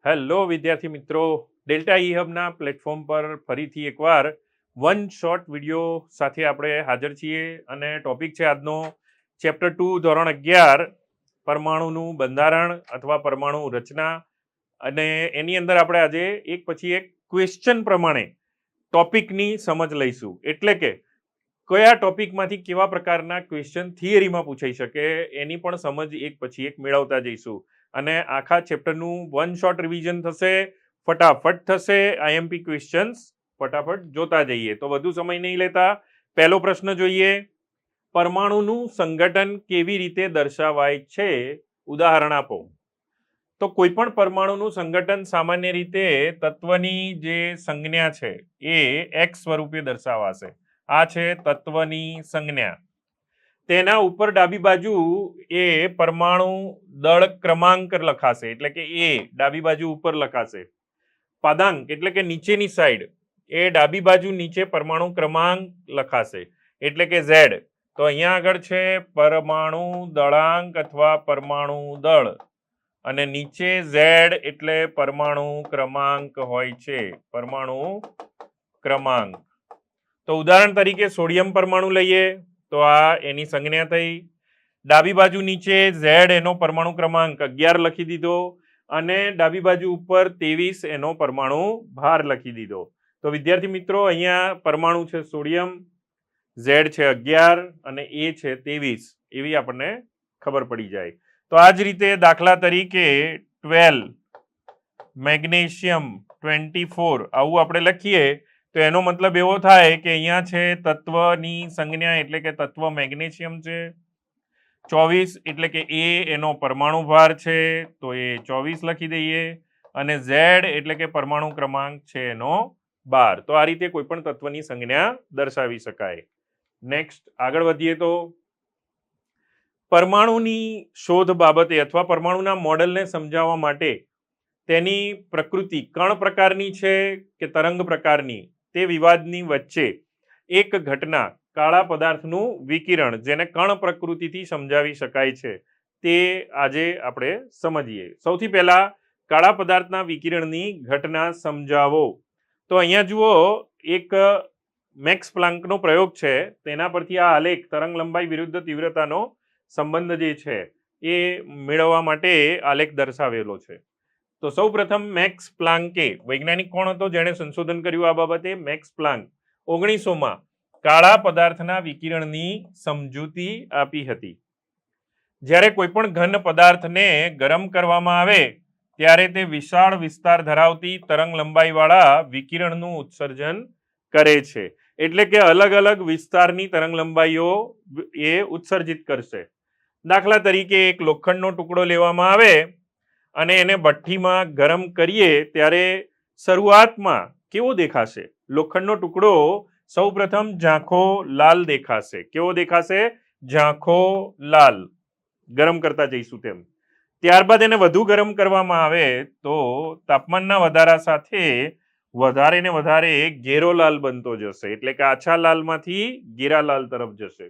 Hello વિદ્યાર્થી મિત્રો, delta E હબના platform પર ફરીથી એકવાર વન શોર્ટ વિડીયો સાથે આપણે હાજર છીએ અને ટોપિક છે આજનો ચેપ્ટર 2 ધોરણ 11 પરમાણુનું બંધારણ અથવા પરમાણુ રચના. અને એની અંદર આપણે આજે એક પછી એક ક્વેશ્ચન પ્રમાણે ટોપિકની સમજ લઈશું. એટલે કે કયા ટોપિકમાંથી કેવા પ્રકારના ક્વેશ્ચન થિયરીમાં પૂછાઈ શકે એની પણ સમજ એક પછી એક મેળવતા જઈશું. અને આખા ચેપ્ટરનું વન શોર્ટ રિવિઝન થશે, ફટાફટ થશે. આઈએમપી ક્વેશ્ચન્સ ફટાફટ જોતા જઈએ. તો વધુ સમય નહીં લેતા, પહેલો પ્રશ્ન જોઈએ. પરમાણુનું સંગઠન કેવી રીતે દર્શાવાય છે? ઉદાહરણ આપો. તો કોઈ પણ પરમાણુનું સંગઠન સામાન્ય રીતે તત્વની જે સંજ્ઞા છે એ એક્સ સ્વરૂપે દર્શાવાશે. આ છે તત્વની સંજ્ઞા. તેના ઉપર ડાબી બાજુ એ પરમાણુ દળ ક્રમાંક લખાશે, એટલે કે એ ડાબી બાજુ ઉપર લખાશે. પાદાંક એટલે કે નીચેની સાઈડ એ ડાબી બાજુ નીચે પરમાણુ ક્રમાંક લખાશે, એટલે કે ઝેડ. તો અહીંયા આગળ છે પરમાણુ દળાંક અથવા પરમાણુ દળ અને નીચે ઝેડ એટલે પરમાણુ ક્રમાંક હોય છે, પરમાણુ ક્રમાંક. તો ઉદાહરણ તરીકે સોડિયમ પરમાણુ લઈએ તો આ એની સંજ્ઞા થઈ. ડાબી બાજુ નીચે ઝેડ એનો પરમાણુ ક્રમાંક 11 લખી દીધો અને ડાબી બાજુ ઉપર 23 એનો પરમાણુ ભાર લખી દીધો. તો વિદ્યાર્થી મિત્રો, અહીંયા પરમાણુ છે સોડિયમ, ઝેડ છે 11 અને એ છે 23, એવી આપણને ખબર પડી જાય. તો આ જ રીતે દાખલા તરીકે 12 મેગ્નેશિયમ 24 આવું આપણે લખીએ તો એનો મતલબ એવો થાય કે અહીંયા છે તત્વની સંજ્ઞા એટલે કે તત્વ મેગ્નેશિયમ છે. 24 એટલે કે એ એનો પરમાણુ ભાર છે તો એ 24 લખી દઈએ અને ઝેડ એટલે કે પરમાણુ ક્રમાંક છે એનો 12. તો આ રીતે કોઈ પણ તત્વની સંજ્ઞા દર્શાવી શકાય. નેક્સ્ટ આગળ વધીએ તો પરમાણુની શોધ બાબતે અથવા પરમાણુના મોડેલને સમજાવવા માટે તેની પ્રકૃતિ કણ પ્રકારની છે કે તરંગ પ્રકારની તે વિવાદની વચ્ચે એક ઘટના કાળા પદાર્થનું વિકિરણ, જેને કણ પ્રકૃતિથી સમજાવી શકાય છે, તે આજે આપણે સમજીએ. સૌથી પહેલા કાળા પદાર્થના વિકિરણની ઘટના સમજાવો. તો અહીંયા જુઓ, એક મેક્સ પ્લાન્કનો પ્રયોગ છે, તેના પરથી આ આલેખ તરંગ લંબાઈ વિરુદ્ધ તીવ્રતાનો સંબંધ જે છે એ મેળવવા માટે આલેખ દર્શાવેલો છે. તો સૌ પ્રથમ મેક્સ પ્લાન્કે, વૈજ્ઞાનિક કોણ હતો જેણે સંશોધન કર્યું આ બાબતે? મેક્સ પ્લાન્ક 1900માં કાળા પદાર્થના વિકિરણની સમજૂતી આપી હતી. જ્યારે કોઈ પણ ઘન પદાર્થને ગરમ કરવામાં આવે ત્યારે તે વિશાળ વિસ્તાર ધરાવતી તરંગ લંબાઈવાળા વિકિરણનું ઉત્સર્જન કરે છે. એટલે કે અલગ અલગ વિસ્તારની તરંગ લંબાઈઓ એ ઉત્સર્જિત કરશે. દાખલા તરીકે એક લોખંડનો ટુકડો લેવામાં આવે અને એને ભઠ્ઠીમાં ગરમ કરીએ ત્યારે શરૂઆતમાં કેવો દેખાશે? લોખંડનો ટુકડો સૌપ્રથમ ઝાંખો લાલ દેખાશે. કેવો દેખાશે? ઝાંખો લાલ. ગરમ કરતા જઈશું તેમ. ત્યારબાદ એને વધુ ગરમ કરવામાં આવે તો તાપમાનના વધારા સાથે વધારે ને વધારે ઘેરો લાલ બનતો જશે, એટલે કે આછા લાલમાંથી ઘેરા લાલ તરફ જશે.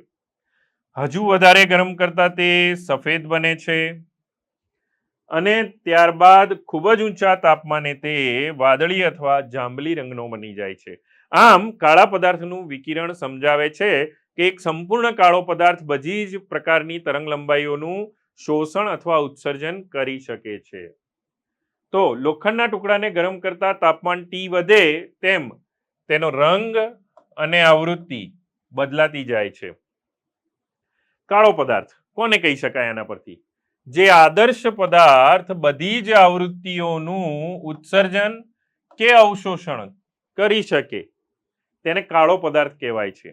હજુ વધારે ગરમ કરતા તે સફેદ બને છે અને ત્યારબાદ ખૂબ જ ઊંચા તાપમાને તે વાદળી અથવા જાંબલી રંગનો બની જાય છે. આમ કાળા પદાર્થનું વિકિરણ સમજાવે છે કે એક સંપૂર્ણ કાળો પદાર્થ બધી જ પ્રકારની તરંગ લંબાઈઓનું શોષણ અથવા ઉત્સર્જન કરી શકે છે. તો લોખંડના ટુકડાને ગરમ કરતા તાપમાન T વધે તેમ તેનો રંગ અને આવૃત્તિ બદલાતી જાય છે. કાળો પદાર્થ કોને કહી શકાય આના પરથી? જે આદર્શ પદાર્થ બધી જ આવૃત્તિઓનું ઉત્સર્જન કે અવશોષણ કરી શકે તેને કાળો પદાર્થ કહેવાય છે.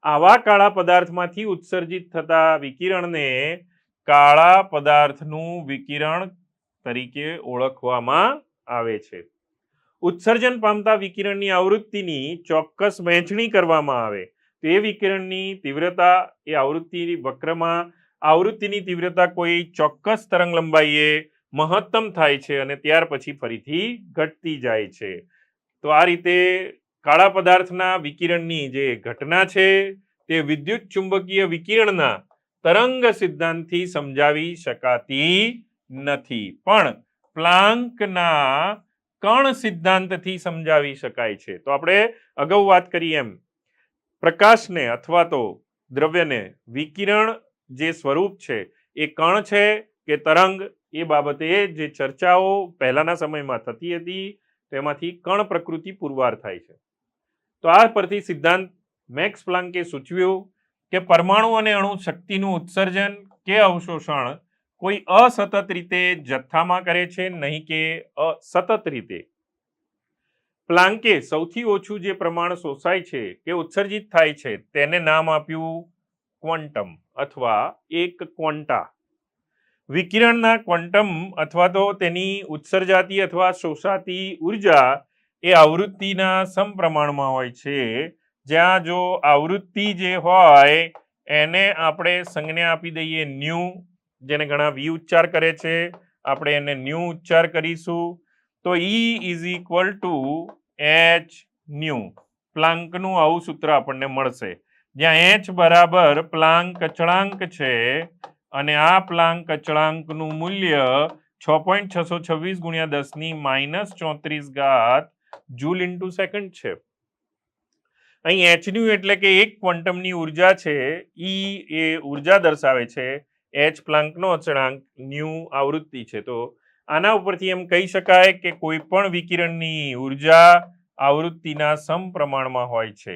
આવા કાળા પદાર્થમાંથી ઉત્સર્જિત થતા વિકિરણને કાળા પદાર્થનું વિકિરણ તરીકે ઓળખવામાં આવે છે. ઉત્સર્જન પામતા વિકિરણની આવૃત્તિની ચોક્કસ વહેંચણી કરવામાં આવે તો એ વિકિરણની તીવ્રતા એ આવૃત્તિની વક્રમાં આવૃત્તિની તીવ્રતા કોઈ ચોક્કસ તરંગ લંબાઈએ મહત્તમ થાય છે અને ત્યાર પછી ફરીથી ઘટતી જાય છે. તો આ રીતે કાળા પદાર્થના વિકિરણની જે ઘટના છે તે વિદ્યુત ચુંબકીય વિકિરણના તરંગ સિદ્ધાંતથી સમજાવી શકાતી નથી, પણ પ્લાન્કના કણ સિદ્ધાંતથી સમજાવી શકાય છે. તો આપણે અગાઉ વાત કરી એમ પ્રકાશને અથવા તો દ્રવ્યને વિકિરણ જે સ્વરૂપ છે એ કણ છે કે તરંગ, એ બાબતે જે ચર્ચાઓ પહેલાના સમયમાં થતી હતી તેમાંથી કણ પ્રકૃતિ પુરવાર થાય છે. તો આ પરથી સિદ્ધાંત મેક્સ પ્લાન્કે સૂચવ્યું કે પરમાણુ અને અણુ શક્તિનું ઉત્સર્જન કે અવશોષણ કોઈ અસતત રીતે જથ્થામાં કરે છે, નહીં કે સતત રીતે. પ્લાન્કે સૌથી ઓછું જે પ્રમાણ શોષાય છે કે ઉત્સર્જિત થાય છે તેને નામ આપ્યું ક્વોન્ટમ અથવા એક ક્વોન્ટા. વિકિરણના ક્વોન્ટમ અથવા તો તેની ઉત્સર્જાતી અથવા શોષાતી ઉર્જા એ આવૃત્તિના સમપ્રમાણમાં હોય છે. જ્યાં જો આવૃત્તિ જે હોય એને આપણે સંજ્ઞા આપી દઈએ ન્યુ, જેને ઘણા વી ઉચ્ચાર કરે છે, આપણે એને ન્યુ ઉચ્ચાર કરીશું. તો E is equal to h nu. પ્લાન્કનું આવું સૂત્ર આપણને મળશે, જ્યાં h બરાબર પ્લાન્ક અચળાંક છે અને આ પ્લાન્ક અચળાંકનું મૂલ્ય 6.626 ગુણ્યા 10⁻34 જૂલ ઇન્ટુ સેકન્ડ છે. અહીં એચ ન્યુ એટલે કે એક ક્વોન્ટમની ઉર્જા છે, ઈ એ ઉર્જા દર્શાવે છે, એચ પ્લાન્કનો અચળાંક, ન્યુ આવૃત્તિ છે. તો આના ઉપરથી એમ કહી શકાય કે કોઈ પણ વિકિરણની ઉર્જા આવૃત્તિના સમપ્રમાણમાં હોય છે.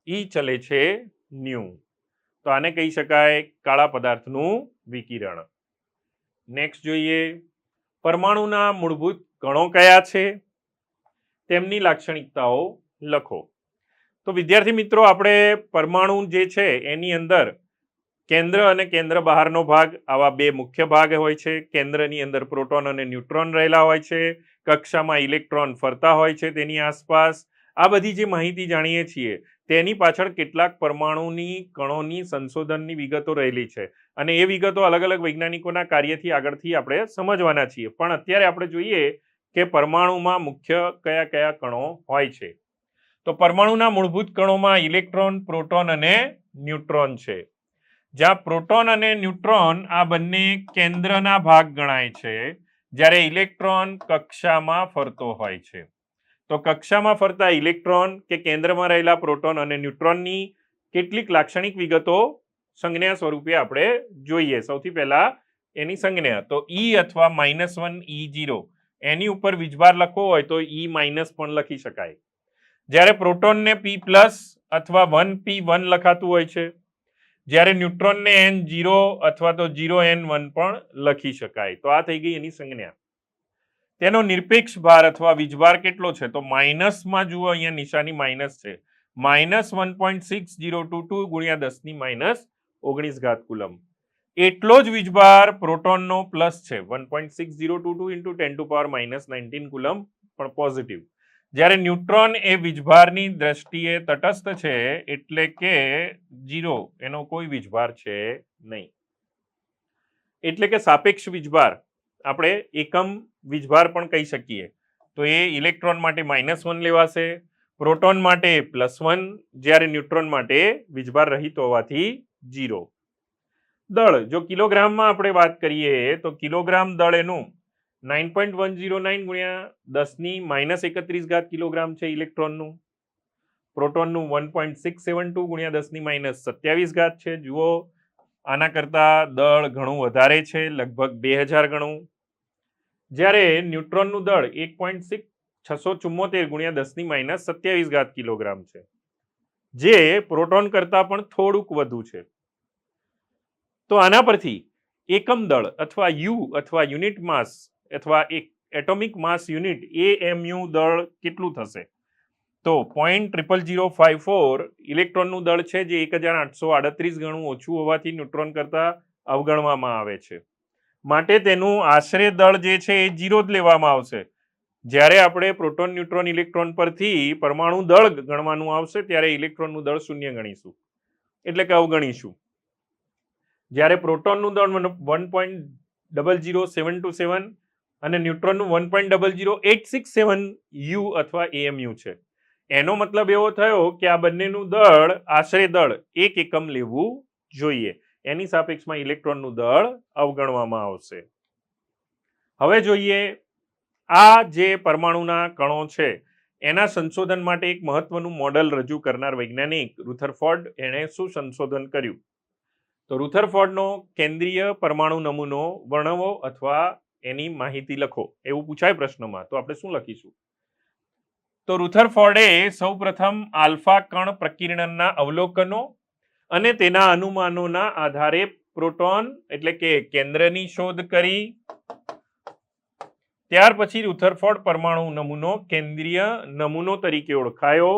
ઈ ચલે છે ન્યુ. તો આને કહી શકાય કાળા પદાર્થનું વિકિરણ. નેક્સ્ટ જોઈએ, પરમાણુના મૂળભૂત કણો કયા છે, તેમની લાક્ષણિકતાઓ લખો. તો વિદ્યાર્થી મિત્રો, આપણે પરમાણુ જે છે એની અંદર કેન્દ્ર અને કેન્દ્ર બહારનો ભાગ આવા બે મુખ્ય ભાગ હોય છે. કેન્દ્રની અંદર પ્રોટોન અને ન્યુટ્રોન રહેલા હોય છે, કક્ષામાં ઇલેક્ટ્રોન ફરતા હોય છે તેની આસપાસ. આ બધી જે માહિતી જાણીએ છીએ તેની પાછળ કેટલાક પરમાણુની કણોની સંશોધનની વિગતો રહેલી છે અને એ વિગતો અલગ અલગ વૈજ્ઞાનિકોના કાર્યથી આગળથી આપણે સમજવાના છીએ. પણ અત્યારે આપણે જોઈએ કે પરમાણુમાં મુખ્ય કયા કયા કણો હોય છે. તો પરમાણુના મૂળભૂત કણોમાં ઇલેક્ટ્રોન, પ્રોટોન અને ન્યુટ્રોન છે. જ્યાં પ્રોટોન અને ન્યુટ્રોન આ બંને કેન્દ્રના ભાગ ગણાય છે, જ્યારે ઇલેક્ટ્રોન કક્ષામાં ફરતો હોય છે. તો કક્ષામાં ફરતા ઇલેક્ટ્રોન કે કેન્દ્રમાં રહેલા પ્રોટોન અને ન્યુટ્રોનની કેટલીક લાક્ષણિક વિગતો સંજ્ઞા સ્વરૂપે આપણે જોઈએ. સૌથી પહેલા એની સંજ્ઞા, તો E અથવા -1 E0 એની ઉપર વીજભાર લખવો હોય તો E- પણ લખી શકાય. જ્યારે પ્રોટોનને P+ અથવા 1P1 લખાતું હોય છે, જ્યારે ન્યુટ્રોનને N0 અથવા તો 0N1 પણ લખી શકાય. તો આ થઈ ગઈ એની સંજ્ઞા. તેનો નિરપેક્ષ ભાર અથવા વીજભાર કેટલો છે, તો માઇનસમાં જુઓ, અહીંયા નિશાની માઇનસ છે, -1.6022 ગુણ્યા 10⁻19 કુલમ. એટલો જ વીજભાર પ્રોટોનનો પ્લસ છે, 1.6022 ઇન્ટુ 10⁻−19 કુલમ પણ પોઝિટિવ. જ્યારે ન્યુટ્રોન એ વીજભારની દ્રષ્ટિએ તટસ્થ છે, એટલે કે 0, એનો કોઈ વીજભાર છે નહીં. એટલે કે સાપેક્ષ વીજભાર આપણે એકમ વીજભાર પણ કહી શકીએ. તો એ ઇલેક્ટ્રોન માટે -1 લેવાશે, પ્રોટોન માટે +1, જ્યારે ન્યુટ્રોન માટે વીજભાર રહિત હોવાથી 0. દળ, જો કિલોગ્રામમાં આપણે વાત કરીએ તો કિલોગ્રામ દળ એનું 9.109 ગુણ્યા 10⁻31 કિલોગ્રામ છે ઇલેક્ટ્રોનનું. પ્રોટોનનું 1.672 ગુણ્યા 10⁻27 છે. જુઓ, આના કરતા દળ ઘણું વધારે છે, લગભગ 2000 ગણું. જ્યારે ન્યુટ્રોનનું દળ 1.674 ગુણ્યા 10⁻27 કિલોગ્રામ છે, જે પ્રોટોન કરતા પણ થોડુંક વધુ છે. તો આના પરથી એકમ દળ અથવા યુ અથવા યુનિટ માસ અથવા એટોમિક માસ યુનિટ AMU દળ કેટલું થશે, તો 0.00054 ઇલેક્ટ્રોનનું દળ છે, જે 1838 ગણું ઓછું હોવાથી ન્યુટ્રોન કરતા અવગણવામાં આવે છે. માટે તેનું આશરે દળ જે છે એ 0 જ લેવામાં આવશે. જ્યારે આપણે પ્રોટોન, ન્યુટ્રોન, ઇલેક્ટ્રોન પરથી પરમાણુ દળ ગણવાનું આવશે ત્યારે ઇલેક્ટ્રોનનું દળ 0 ગણીશું, એટલે કે અવગણીશું. જ્યારે પ્રોટોનનું દળ 1.00727 અને ન્યુટ્રોનનું 1.00867 U અથવા AMU છે. એનો મતલબ એવો થયો કે આ બંનેનું દળ, આશરે દળ 1 એકમ લેવું જોઈએ. એની સાપેક્ષમાં ઇલેક્ટ્રોનનું દળ અવગણવામાં આવશે. હવે જોઈએ આ જે પરમાણુના કણો છે એના સંશોધન માટે એક મહત્વનું મોડલ રજૂ કરનાર વૈજ્ઞાનિક રુથરફોર્ડ એણે શું સંશોધન કર્યું? તો રુથરફોર્ડનો કેન્દ્રીય પરમાણુ નમૂનો વર્ણવો અથવા એની માહિતી લખો એવું પૂછાય પ્રશ્નમાં, તો આપણે શું લખીશું? તો રુથરફોર્ડે સૌપ્રથમ આલ્ફા કણ પ્રકીર્ણનના અવલોકનો અને તેના અનુમાનોના આધારે પ્રોટોન એટલે કે કેન્દ્રની શોધ કરી. ત્યાર પછી રુથરફોર્ડ પરમાણુ નમૂનો કેન્દ્રીય નમૂનો તરીકે ઓળખાયો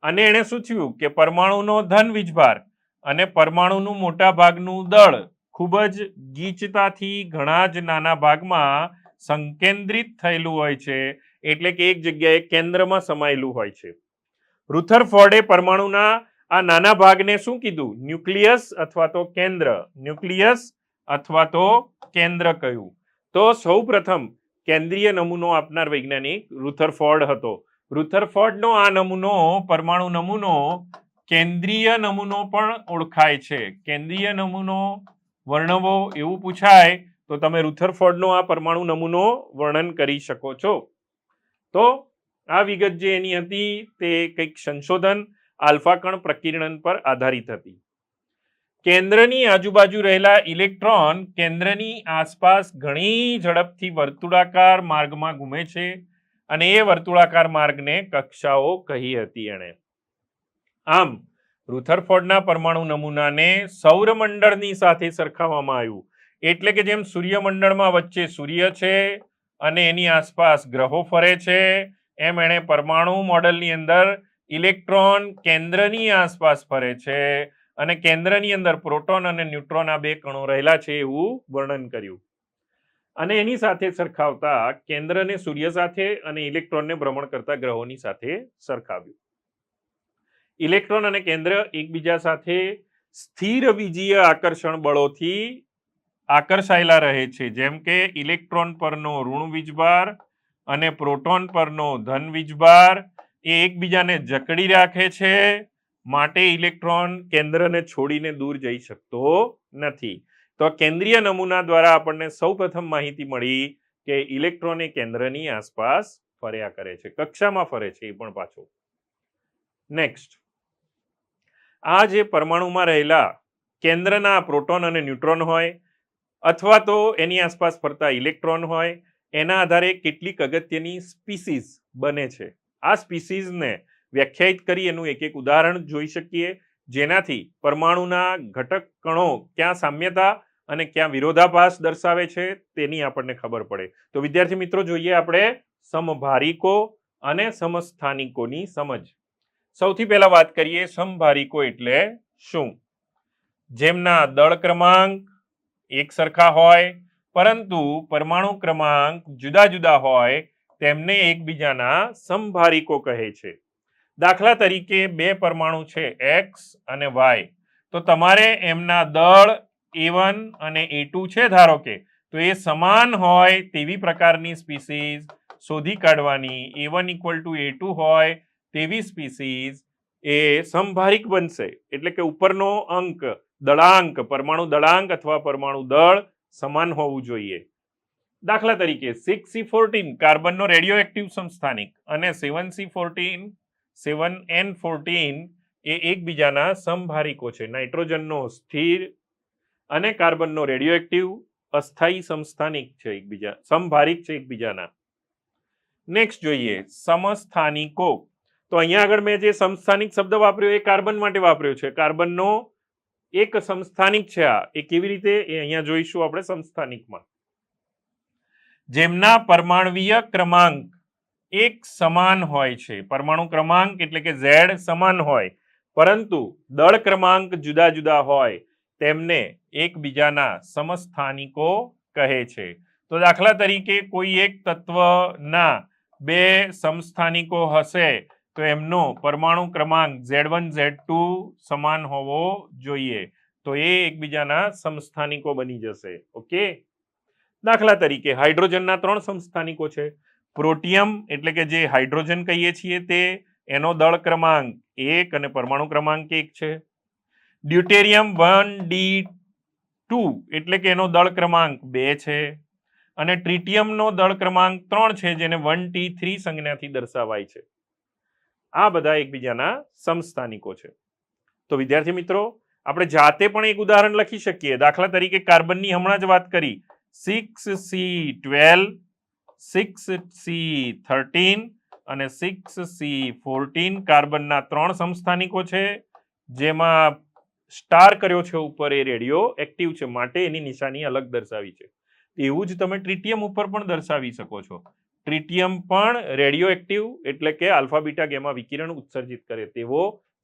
અને એણે શું થયું કે પરમાણુનો ધન વીજભાર અને પરમાણુનું મોટા ભાગનું દળ ખૂબ જ ગીચતાથી ઘણા જ નાના ભાગમાં સંકેન્દ્રિત થયેલું હોય છે, એટલે કે એક જગ્યાએ કેન્દ્રમાં સમાયેલું હોય છે. રુથરફોર્ડે પરમાણુના આ નાના ભાગને શું કીધું? ન્યુક્લિયસ અથવા તો કેન્દ્ર. ન્યુક્લિયસ અથવા તો કેન્દ્ર કહ્યું. તો સૌપ્રથમ કેન્દ્રીય નમૂનો આપનાર વૈજ્ઞાનિક રુથરફોર્ડ હતો. રુથરફોર્ડનો આ નમૂનો પરમાણુ નમૂનો કેન્દ્રીય નમૂનો પણ ઓળખાય છે. કેન્દ્રીય નમૂનો વર્ણવો એવું પૂછાય તો તમે રુથરફોર્ડનો આ પરમાણુ નમૂનો વર્ણન કરી શકો છો. તો આ વિગત જે એની હતી તે કંઈક સંશોધન આલ્ફા કણ પ્રકીર્ણન પર આધારિત હતી. કેન્દ્રની આજુબાજુ રહેલા ઇલેક્ટ્રોન કેન્દ્રની આસપાસ ઘણી ઝડપથી વર્તુળાકાર માર્ગમાં ઘૂમે છે અને એ વર્તુળાકાર માર્ગને કક્ષાઓ કહી હતી એણે. આમ રુથરફોર્ડના પરમાણુ નમૂનાને સૌરમંડળની સાથે સરખાવવામાં આવ્યું, એટલે કે જેમ સૂર્યમંડળમાં વચ્ચે સૂર્ય છે અને એની આસપાસ ગ્રહો ફરે છે, એમ એણે પરમાણુ મોડલની અંદર ઇલેક્ટ્રોન કેન્દ્રની આસપાસ ફરે છે અને કેન્દ્રની અંદર પ્રોટોન અને ન્યુટ્રોન આ બે કણો રહેલા છે એવું વર્ણન કર્યું. અને એની સાથે સરખાવતા કેન્દ્રને સૂર્ય સાથે અને ઇલેક્ટ્રોનને ભ્રમણ કરતા ગ્રહોની સાથે સરખાવ્યું. ઇલેક્ટ્રોન અને કેન્દ્ર એકબીજા સાથે સ્થિર વીજીય આકર્ષણ બળોથી આકર્ષાયેલા રહે છે, જેમ કે ઇલેક્ટ્રોન પરનો ઋણ વીજભાર અને પ્રોટોન પરનો ધન વીજભાર એ એકબીજાને જકડી રાખે છે, માટે ઇલેક્ટ્રોન કેન્દ્રને છોડીને દૂર જઈ શકતો નથી. તો કેન્દ્રીય નમૂના દ્વારા આપણને સૌપ્રથમ માહિતી મળી કે ઇલેક્ટ્રોન એ કેન્દ્રની આસપાસ ફર્યા કરે છે, કક્ષામાં ફરે છે એ પણ પાછો. નેક્સ્ટ, આ જે પરમાણુમાં રહેલા કેન્દ્રના પ્રોટોન અને ન્યુટ્રોન હોય અથવા તો એની આસપાસ ફરતા ઇલેક્ટ્રોન હોય, એના આધારે કેટલીક અગત્યની સ્પીસીઝ બને છે. આ સ્પીસીઝને વ્યાખ્યાયિત કરી એનું એક એક ઉદાહરણ જોઈ શકીએ, જેનાથી પરમાણુના ઘટક કણો ક્યાં સામ્યતા અને ક્યાં વિરોધાભાસ દર્શાવે છે તેની આપણને ખબર પડે. તો વિદ્યાર્થી મિત્રો જોઈએ આપણે સમભારિકો અને સમસ્થાનિકોની સમજ. સૌથી પહેલા વાત કરીએ સમભારિકો એટલે શું? જેમના દળ ક્રમાંક એક સરખા હોય પરંતુ પરમાણુ ક્રમાંક જુદા જુદા હોય તેમને એકબીજાના સમભારિકો કહે છે. દાખલા તરીકે બે પરમાણુ છે X અને Y, તો તમારે એમના દળ A1 અને A2 છે ધારો કે, તો એ સમાન હોય તેવી પ્રકારની સ્પીસીઝ શોધી કાઢવાની. A1 = A2 હોય તેવી સ્પીસીઝ એ સમભારિક બનશે, એટલે કે ઉપરનો અંક દળાંક, પરમાણુ દળાંક અથવા પરમાણુ દળ સમાન હોવું જોઈએ. દાખલા તરીકે 6C14 કાર્બનનો રેડિયો એક્ટિવ સમસ્થાનિક અને 7N14 એ એકબીજાના સમભારિકો છે. નાઇટ્રોજનનો સ્થિર અને કાર્બનનો રેડિયો એક્ટિવ અસ્થાયી સમસ્થાનિક છે, એકબીજા સમભારિક છે એકબીજાના. નેક્સ્ટ જોઈએ સમસ્થાનિકો. તો અહીંયા આગળ મેં જે સમસ્થાનિક શબ્દ વાપર્યો એ કાર્બન માટે વાપર્યો છે. કાર્બનનો એક સમસ્થાનિક છે આ, એ કેવી રીતે એ અહીંયા જોઈશું આપણે સમસ્થાનિકમાં. જેમના પરમાણવીય ક્રમાંક એક સમાન હોય છે. પરમાણુ ક્રમાંક એટલે કે Z સમાન હોય પરંતુ દળ ક્રમાંક જુદા જુદા હોય તેમને એકબીજાના સમસ્થાનિકો કહે છે. તો દાખલા તરીકે કોઈ એક તત્વના બે સમસ્થાનિકો હશે તો એમનો પરમાણુ ક્રમાંક Z1 Z2 સમાન હોવો જોઈએ, તો એ એકબીજાના સમસ્થાનિકો બની જશે. ઓકે. દાખલા તરીકે હાઇડ્રોજનના 3 સમસ્થાનિકો છે. પ્રોટિયમ એટલે કે જે હાઇડ્રોજન કહીએ છીએ તે, એનો દળ ક્રમાંક 1 અને પરમાણુ ક્રમાંક 1 છે. ડ્યુટેરિયમ 1D2 એટલે કે એનો દળ ક્રમાંક 2 છે. અને ટ્રિટિયમનો દળ ક્રમાંક 3 છે, જેને 1T3 સંજ્ઞાથી દર્શાવાય છે. આ બધા એકબીજાના સમસ્થાનિકો છે. તો વિદ્યાર્થી મિત્રો, આપણે જાતે પણ એક ઉદાહરણ લખી શકીએ. દાખલા તરીકે કાર્બનની હમણાં જ વાત કરી, 6C12, 6C13 અને 6C14 કાર્બનના 3 સમસ્થાનિકો છે. જેમાં સ્ટાર કર્યો છે ઉપર એ રેડિયો એક્ટિવ છે, માટે એની નિશાની અલગ દર્શાવી છે. એવું જ તમે ટ્રિટિયમ ઉપર પણ દર્શાવી શકો છો. ટ્રિટિયમ પણ રેડિયો એક્ટિવ એટલે કે આલ્ફા બીટા ગેમા વિકિરણ ઉત્સર્જિત કરે તેવો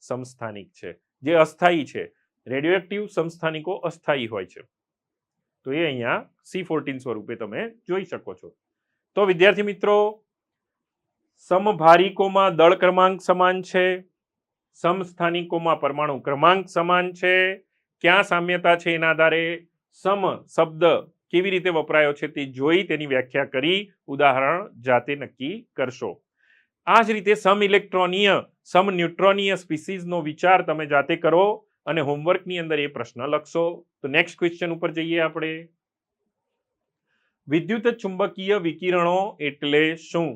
સમસ્થાનિક છે, જે અસ્થાયી છે. રેડિયો એક્ટિવ સમસ્થાનિકો અસ્થાયી હોય છે. તો એ અહીંયા C14 સ્વરૂપે તમે જોઈ શકો છો. તો વિદ્યાર્થી મિત્રો, સમભારિકોમાં દળ ક્રમાંક સમાન છે, સમસ્થાનિકોમાં પરમાણુ ક્રમાંક સમાન છે. ક્યાં સામ્યતા છે એના આધારે સમ શબ્દ કેવી રીતે વપરાયો છે તે જોઈ તેની વ્યાખ્યા કરી ઉદાહરણ જાતે નક્કી કરશો. આ જ રીતે સમ ઇલેક્ટ્રોનીય સમ ન્યુટ્રોનીય સ્પીસીઝનો વિચાર તમે જાતે કરો અને હોમવર્કની અંદર એ પ્રશ્ન લખશો. તો નેક્સ્ટ ક્વેશ્ચન ઉપર જઈએ આપણે. વિદ્યુત ચુંબકીય વિકિરણો એટલે શું?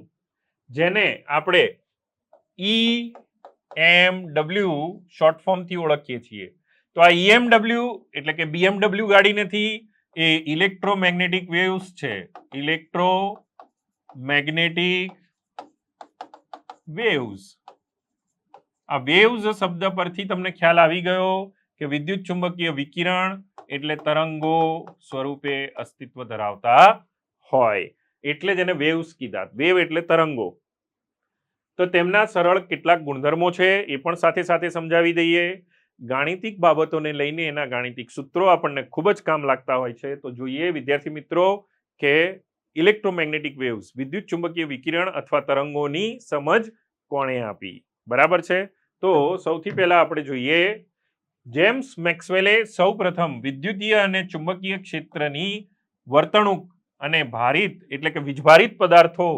જેને આપણે EMW શોર્ટ ફોર્મથી ઓળખીએ છીએ. તો આ EMW એટલે કે BMW ગાડી નથી, એ ઇલેક્ટ્રોમેગ્નેટિક વેવ્સ છે. Electromagnetic waves. આ વેવ્સ શબ્દ પરથી તમને ખ્યાલ આવી ગયો કે વિદ્યુત ચુંબકીય વિકિરણ એટલે તરંગો સ્વરૂપે અસ્તિત્વ ધરાવતા હોય, એટલે જ એને વેવ્સ કીધા. વેવ એટલે તરંગો. તો તેમના સરળ કેટલાક ગુણધર્મો છે એ પણ સાથે સાથે સમજાવી દઈએ. ગાણિતિક બાબતોને લઈને એના ગાણિતિક સૂત્રો આપણને ખૂબ જ કામ લાગતા હોય છે. તો જોઈએ વિદ્યાર્થી મિત્રો કે ઇલેક્ટ્રોમેગ્નેટિક વેવ્સ વિદ્યુત ચુંબકીય વિકિરણ અથવા તરંગોની સમજ કોણે આપી. બરાબર છે. તો સૌથી પહેલા આપણે જોઈએ, જેમ્સ મેક્સવેલે સૌપ્રથમ વિદ્યુતીય અને ચુંબકીય ક્ષેત્રની વર્તણૂક અને ભારિત એટલે કે વીજભારિત પદાર્થો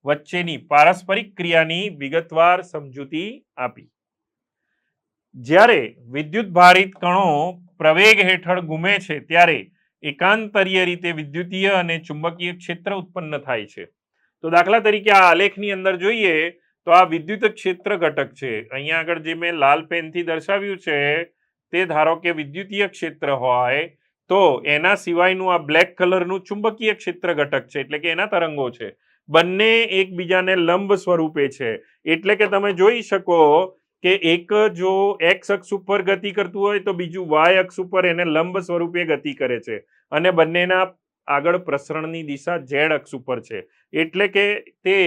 વચ્ચેની પારસ્પરિક ક્રિયાની વિગતવાર સમજૂતી આપી. જ્યારે વિદ્યુત ભારિત કણો પ્રવેગ હેઠળ ઘૂમે છે ત્યારે એકાંતરીય રીતે વિદ્યુતીય અને ચુંબકીય ક્ષેત્ર ઉત્પન્ન થાય છે. તો દાખલા તરીકે આ આલેખની અંદર જોઈએ તો આ વિદ્યુત ક્ષેત્ર ઘટક છે. અહીંયા આગળ જે મેં લાલ પેનથી દર્શાવ્યું છે તે ધારો કે વિદ્યુતીય ક્ષેત્ર હોય, તો એના સિવાયનું આ બ્લેક કલરનું ચુંબકીય ક્ષેત્ર ઘટક છે, એટલે કે એના તરંગો છે. બંને એકબીજાને લંબ સ્વરૂપે છે. એટલે કે તમે જોઈ શકો કે એક જો એક્સ અક્ષ ઉપર ગતિ કરતું હોય તો બીજું વાય અક્ષ ઉપર એને લંબ સ્વરૂપે ગતિ કરે છે, અને બંનેના આગળ પ્રસરણની દિશા ઝેડ અક્ષ ઉપર છે. એટલે કે તે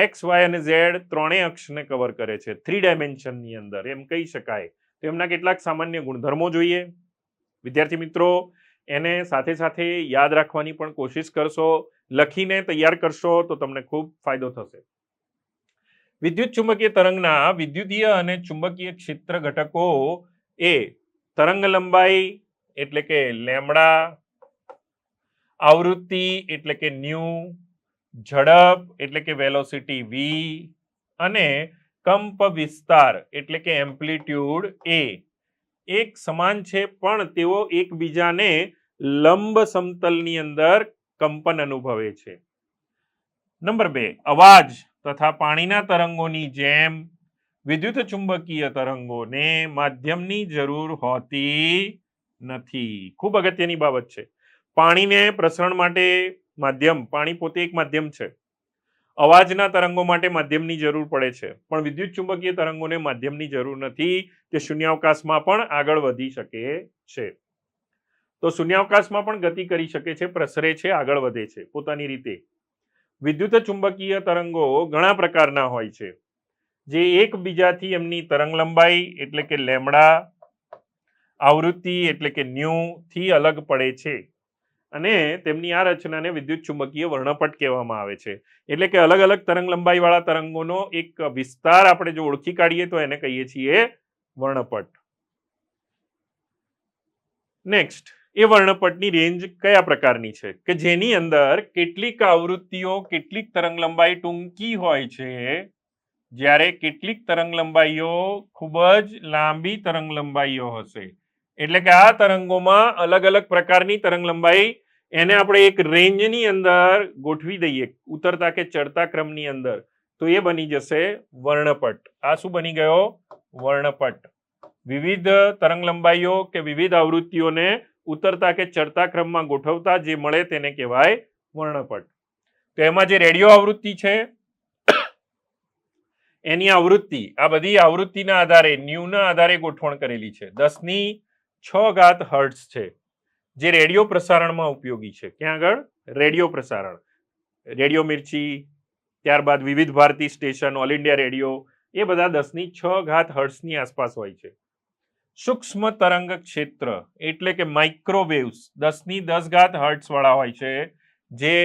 એક્સ વાય અને ઝેડ ત્રણેય અક્ષને કવર કરે છે 3 ડાયમેન્શનની અંદર, એમ કહી શકાય. તો એમના કેટલાક સામાન્ય ગુણધર્મો જોઈએ. વિદ્યાર્થી મિત્રો, એને સાથે સાથે યાદ રાખવાની પણ કોશિશ કરશો, લખીને તૈયાર કરશો તો તમને ખૂબ ફાયદો થશે. વિદ્યુત ચુંબકીય તરંગના વિદ્યુતીય અને ચુંબકીય ક્ષેત્ર ઘટકો એ તરંગ લંબાઈ એટલે કે લેમ્ડા, આવૃત્તિ એટલે કે ન્યુ, ઝડપ એટલે કે વેલોસિટી v અને કંપ વિસ્તાર એટલે કે એમ્પ્લિટ્યુડ a એક સમાન છે, પણ તેઓ એકબીજાને લંબ સમતલની અંદર કંપન અનુભવે છે. નંબર 2, અવાજ તથા પાણીના તરંગોની જેમ વિદ્યુત ચુંબકીય તરંગોને માધ્યમની જરૂર હોતી નથી. ખૂબ અગત્યની બાબત છે. પાણીને પ્રસરણ માટે માધ્યમ, પાણી પોતે એક માધ્યમ છે. અવાજના તરંગો માટે માધ્યમની જરૂર પડે છે, પણ વિદ્યુત ચુંબકીય તરંગોને માધ્યમની જરૂર નથી. તે શૂન્યાવકાશમાં પણ આગળ વધી શકે છે. તો શૂન્યાવકાશમાં પણ ગતિ કરી શકે છે, પ્રસરે છે, આગળ વધે છે પોતાની રીતે. વિદ્યુત ચુંબકીય તરંગો ઘણા પ્રકારના હોય છે, જે એકબીજાથી એમની તરંગ લંબાઈ એટલે કે લેમ્ડા, આવૃત્તિ એટલે કે ન્યુ થી અલગ પડે છે, અને તેમની આ રચનાને વિદ્યુત ચુંબકીય વર્ણપટ કહેવામાં આવે છે. એટલે કે અલગ અલગ તરંગ લંબાઈ વાળા તરંગોનો એક વિસ્તાર આપણે જો ઓળખી કાઢીએ તો એને કહીએ છીએ વર્ણપટ. નેક્સ્ટ, એ વર્ણપટની રેન્જ કયા પ્રકારની છે કે જેની અંદર કેટલીક આવૃત્તિઓ કેટલીક તરંગ લંબાઈ ટૂંકી હોય છે, જ્યારે કેટલીક તરંગ લંબાઈઓ ખૂબ જ લાંબી તરંગ લંબાઈઓ હશે. એટલે કે આ તરંગોમાં અલગ અલગ પ્રકારની તરંગ લંબાઈ એને આપણે એક રેન્જની અંદર ગોઠવી દઈએ ઉતરતા કે ચડતા ક્રમની અંદર, તો એ બની જશે વર્ણપટ. આ શું બની ગયો? વર્ણપટ. વિવિધ તરંગ લંબાઈઓ કે વિવિધ આવૃત્તિઓને ઉતરતા કે ચડતા ક્રમમાં ગોઠવતા જે મળે તેને કહેવાય વર્ણપટ. તો એમાં જે રેડિયો આવૃત્તિ છે એની આવૃત્તિ, આ બધી આવૃત્તિના આધારે ન્યુના આધારે ગોઠવણ કરેલી છે. 10⁶ હર્ટ્ઝ છે જે રેડિયો પ્રસારણમાં ઉપયોગી છે. ક્યાં આગળ? રેડિયો પ્રસારણ, રેડિયો મિર્ચી, ત્યારબાદ Vividh Bharati station, All India Radio, એ બધા 10⁶ હર્ટ્ઝની આસપાસ હોય છે. સૂક્ષ્મ તરંગ ક્ષેત્ર એટલે કે માઇક્રોવેવ્સ 10⁻10 હર્ટ્ઝ વાળા હોય છે, જે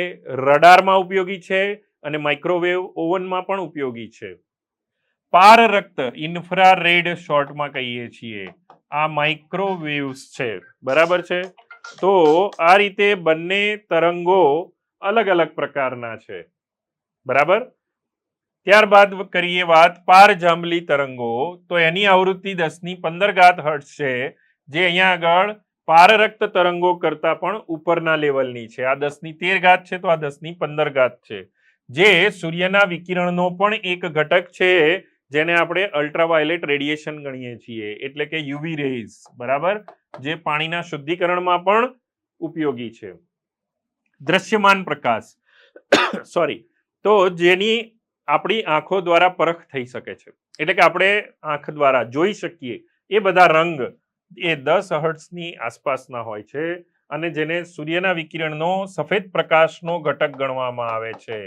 રડારમાં ઉપયોગી છે અને માઇક્રોવેવ ઓવનમાં પણ ઉપયોગી છે. પારરક્ત ઇન્ફ્રારેડ શોર્ટમાં કહીએ છીએ, આ માઇક્રોવેવ્સ છે. બરાબર છે? તો આ રીતે બંને તરંગો અલગ અલગ પ્રકારના છે. બરાબર. ત્યારબાદ કરીએ વાત પારજાંબલી તરંગો. તો એની આવૃત્તિ 10⁻15 હર્ટ્ઝ છે, જે અહીંયા આગળ પારરક્ત તરંગો કરતા પણ ઉપરના લેવલની છે. આ 10⁻13 છે, તો આ 10⁻15 છે, જે સૂર્યના વિકિરણનો પણ એક ઘટક છે, જેને આપણે અલ્ટ્રાવાયોલેટ રેડિયેશન ગણીએ છીએ, એટલે કે યુવી રેઝ. બરાબર, જે પાણીના શુદ્ધિકરણમાં પણ ઉપયોગી છે. દ્રશ્યમાન પ્રકાશ સોરી, તો જેની આપણી આંખો દ્વારા પરખ થઈ શકે છે, એટલે કે આપણે આંખ દ્વારા જોઈ શકીએ, એ બધા રંગ એ 10 હર્ટ્ઝની આસપાસના હોય છે અને જેને સૂર્યના વિકિરણનો સફેદ પ્રકાશનો ઘટક ગણવામાં આવે છે.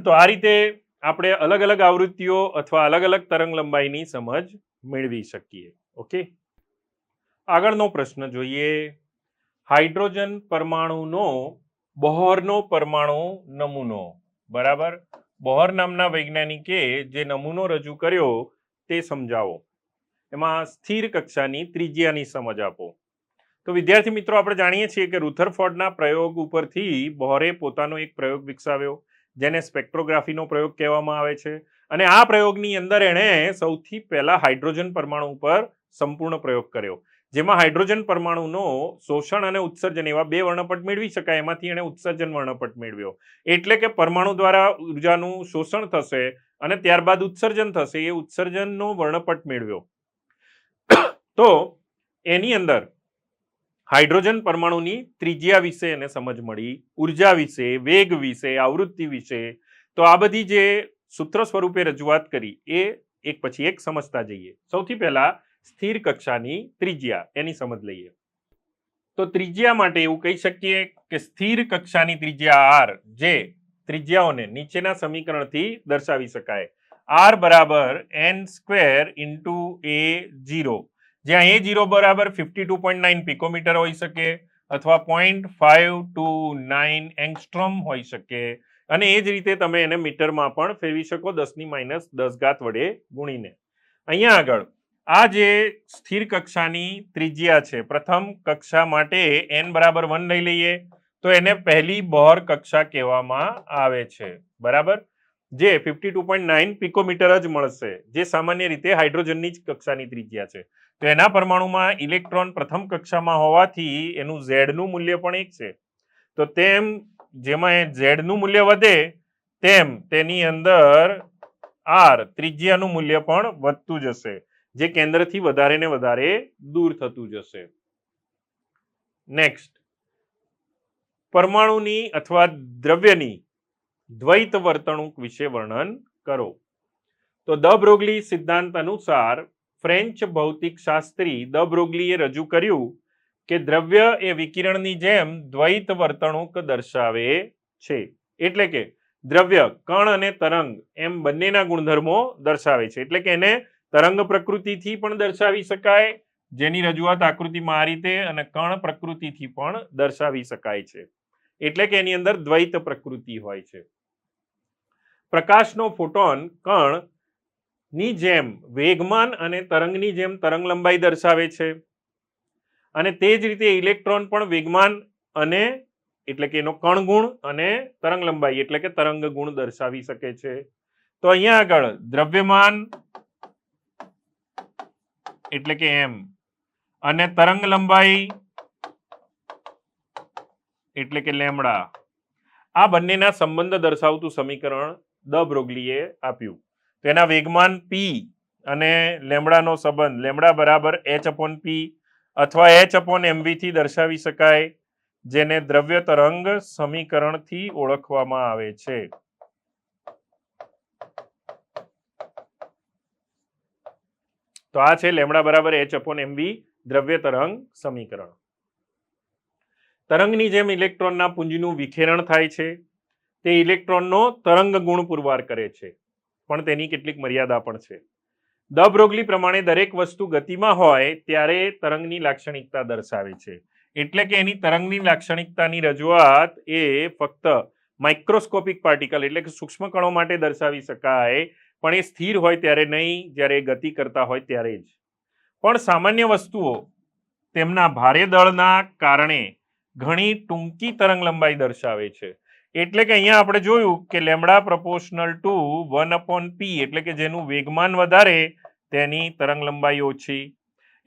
તો આ રીતે આપણે અલગ અલગ આવૃત્તિઓ અથવા અલગ અલગ તરંગ લંબાઈની સમજ મેળવી શકીએ. ઓકે, આગળનો પ્રશ્ન જોઈએ. હાઇડ્રોજન પરમાણુનો બોહરનો પરમાણુ નમૂનો. બરાબર, બોહર નામના વૈજ્ઞાનિકે જે નમૂનો રજૂ કર્યો તે સમજાવો. એમાં સ્થિર કક્ષાની ત્રિજ્યાની સમજ આપો. તો વિદ્યાર્થી મિત્રો, આપણે જાણીએ છીએ કે રુથરફોર્ડના પ્રયોગ ઉપરથી બોહરે પોતાનો એક પ્રયોગ વિકસાવ્યો, જેને સ્પેક્ટ્રોગ્રાફીનો પ્રયોગ કહેવામાં આવે છે. અને આ પ્રયોગની અંદર એણે સૌથી પહેલા હાઇડ્રોજન પરમાણુ ઉપર સંપૂર્ણ પ્રયોગ કર્યો, જેમાં હાઇડ્રોજન પરમાણુનો શોષણ અને ઉત્સર્જન એવા બે વર્ણપટ મેળવી શકાય. એમાંથી એણે ઉત્સર્જન વર્ણપટ મેળવ્યો, એટલે કે પરમાણુ દ્વારા ઉર્જાનું શોષણ થશે અને ત્યારબાદ ઉત્સર્જન થશે, એ ઉત્સર્જનનો વર્ણપટ મેળવ્યો. તો એની અંદર હાઇડ્રોજન પરમાણુની ત્રિજ્યા વિશે એને સમજ મળી, ઉર્જા વિશે, વેગ વિશે, આવૃત્તિ વિશે. તો આ બધી જે સૂત્ર સ્વરૂપે રજૂઆત કરી એ એક પછી એક સમજતા જઈએ. સૌથી પહેલા સ્થિર કક્ષાની ત્રિજ્યા, એની સમજ લઈએ. તો ત્રિજ્યા માટે એવું કહી શકીએ કે સ્થિર કક્ષાની ત્રિજ્યા આર, જે ત્રિજ્યાઓને નીચેના સમીકરણથી દર્શાવી શકાય. આર બરાબર n² × a0, જ્યાં a0 બરાબર 52.9 પિકોમીટર હોઈ શકે અથવા 0.529 એંગસ્ટ્રોમ હોઈ શકે, અને એ જ રીતે તમે એને મીટરમાં પણ ફેરવી શકો 10⁻10 વડે ગુણીને. અહીંયા આગળ આ જે સ્થિર કક્ષાની ત્રિજ્યા છે, પ્રથમ કક્ષા માટે n બરાબર 1 લઈ લઈએ તો એને પહેલી બોહર કક્ષા કહેવામાં આવે છે. બરાબર, જે 52.9 પિકોમીટર જ મળશે, જે સામાન્ય રીતે હાઇડ્રોજનની જ કક્ષાની ત્રિજ્યા છે. તો એના પરમાણુમાં ઇલેક્ટ્રોન પ્રથમ કક્ષામાં હોવાથી એનું ઝેડનું મૂલ્ય પણ 1 છે. તો તેમ જેમાં ઝેડનું મૂલ્ય વધે તેમ તેની અંદર આર ત્રિજ્યાનું મૂલ્ય પણ વધતું જશે, જે કેન્દ્રથી વધારે ને વધારે દૂર થતું જશે. નેક્સ્ટ, પરમાણુની અથવા દ્રવ્યની દ્વૈત વર્તણૂક વિશે વર્ણન કરો. તો દ બ્રોગલી સિદ્ધાંત અનુસાર ફ્રેન્ચ ભૌતિક શાસ્ત્રી દ બ્રોગલીએ રજૂ કર્યું કે દ્રવ્ય એ વિકિરણની જેમ દ્વૈત વર્તણૂક દર્શાવે છે. એટલે કે દ્રવ્ય કણ અને તરંગ એમ બંનેના ગુણધર્મો દર્શાવે છે. એટલે કે એને તરંગ પ્રકૃતિથી પણ દર્શાવી શકાય, જેની રજૂઆત આકૃતિમાં આ રીતે, અને કણ પ્રકૃતિથી પણ દર્શાવી શકાય છે. એટલે કે એની અંદર દ્વૈત પ્રકૃતિ હોય છે. પ્રકાશનો ફોટોન કણ ની જેમ વેગમાન અને તરંગની જેમ તરંગ લંબાઈ દર્શાવે છે, અને તે જ રીતે ઇલેક્ટ્રોન પણ વેગમાન અને એટલે કે એનો કણ ગુણ અને તરંગ લંબાઈ એટલે કે તરંગ ગુણ દર્શાવી શકે છે. તો અહીંયા આગળ દ્રવ્યમાન એટલે કે m અને તરંગ લંબાઈ એટલે કે લેમડા, આ બંનેના સંબંધ દર્શાવતું સમીકરણ દ બ્રોગલીએ આપ્યું. તેના વેગમાન p અને લેમડાનો સંબંધ લેમડા બરાબર h/p અથવા h/mv થી દર્શાવી શકાય, જેને દ્રવ્ય તરંગ સમીકરણથી ઓળખવામાં આવે છે. તો આ છે લેમડા બરાબર h/mv દ્રવ્ય તરંગ સમીકરણ. તરંગની જેમ ઇલેક્ટ્રોનના પુંજનું વિખેરણ થાય છે. તે ઇલેક્ટ્રોનનો તરંગ ગુણ પુરવાર કરે છે, પણ તેની કેટલીક મર્યાદા પણ છે. દ બ્રોગલી પ્રમાણે દરેક વસ્તુ ગતિમાં હોય ત્યારે તરંગની લાક્ષણિકતા દર્શાવે છે. એટલે કે એની તરંગની લાક્ષણિકતાની રજૂઆત એ ફક્ત માઇક્રોસ્કોપિક પાર્ટિકલ એટલે કે સૂક્ષ્મ કણો માટે દર્શાવી શકાય, પણ એ સ્થિર હોય ત્યારે નહીં, જ્યારે ગતિ કરતા હોય ત્યારે જ. પણ સામાન્ય વસ્તુઓ તેમના ભારે દળના કારણે ઘણી ટૂંકી તરંગ લંબાઈ દર્શાવે છે. એટલે કે અહીંયા આપણે જોયું કે લેમડા પ્રપોર્શનલ ટુ 1/p એટલે કે જેનું વેગમાન વધારે તેની તરંગ લંબાઈ ઓછી.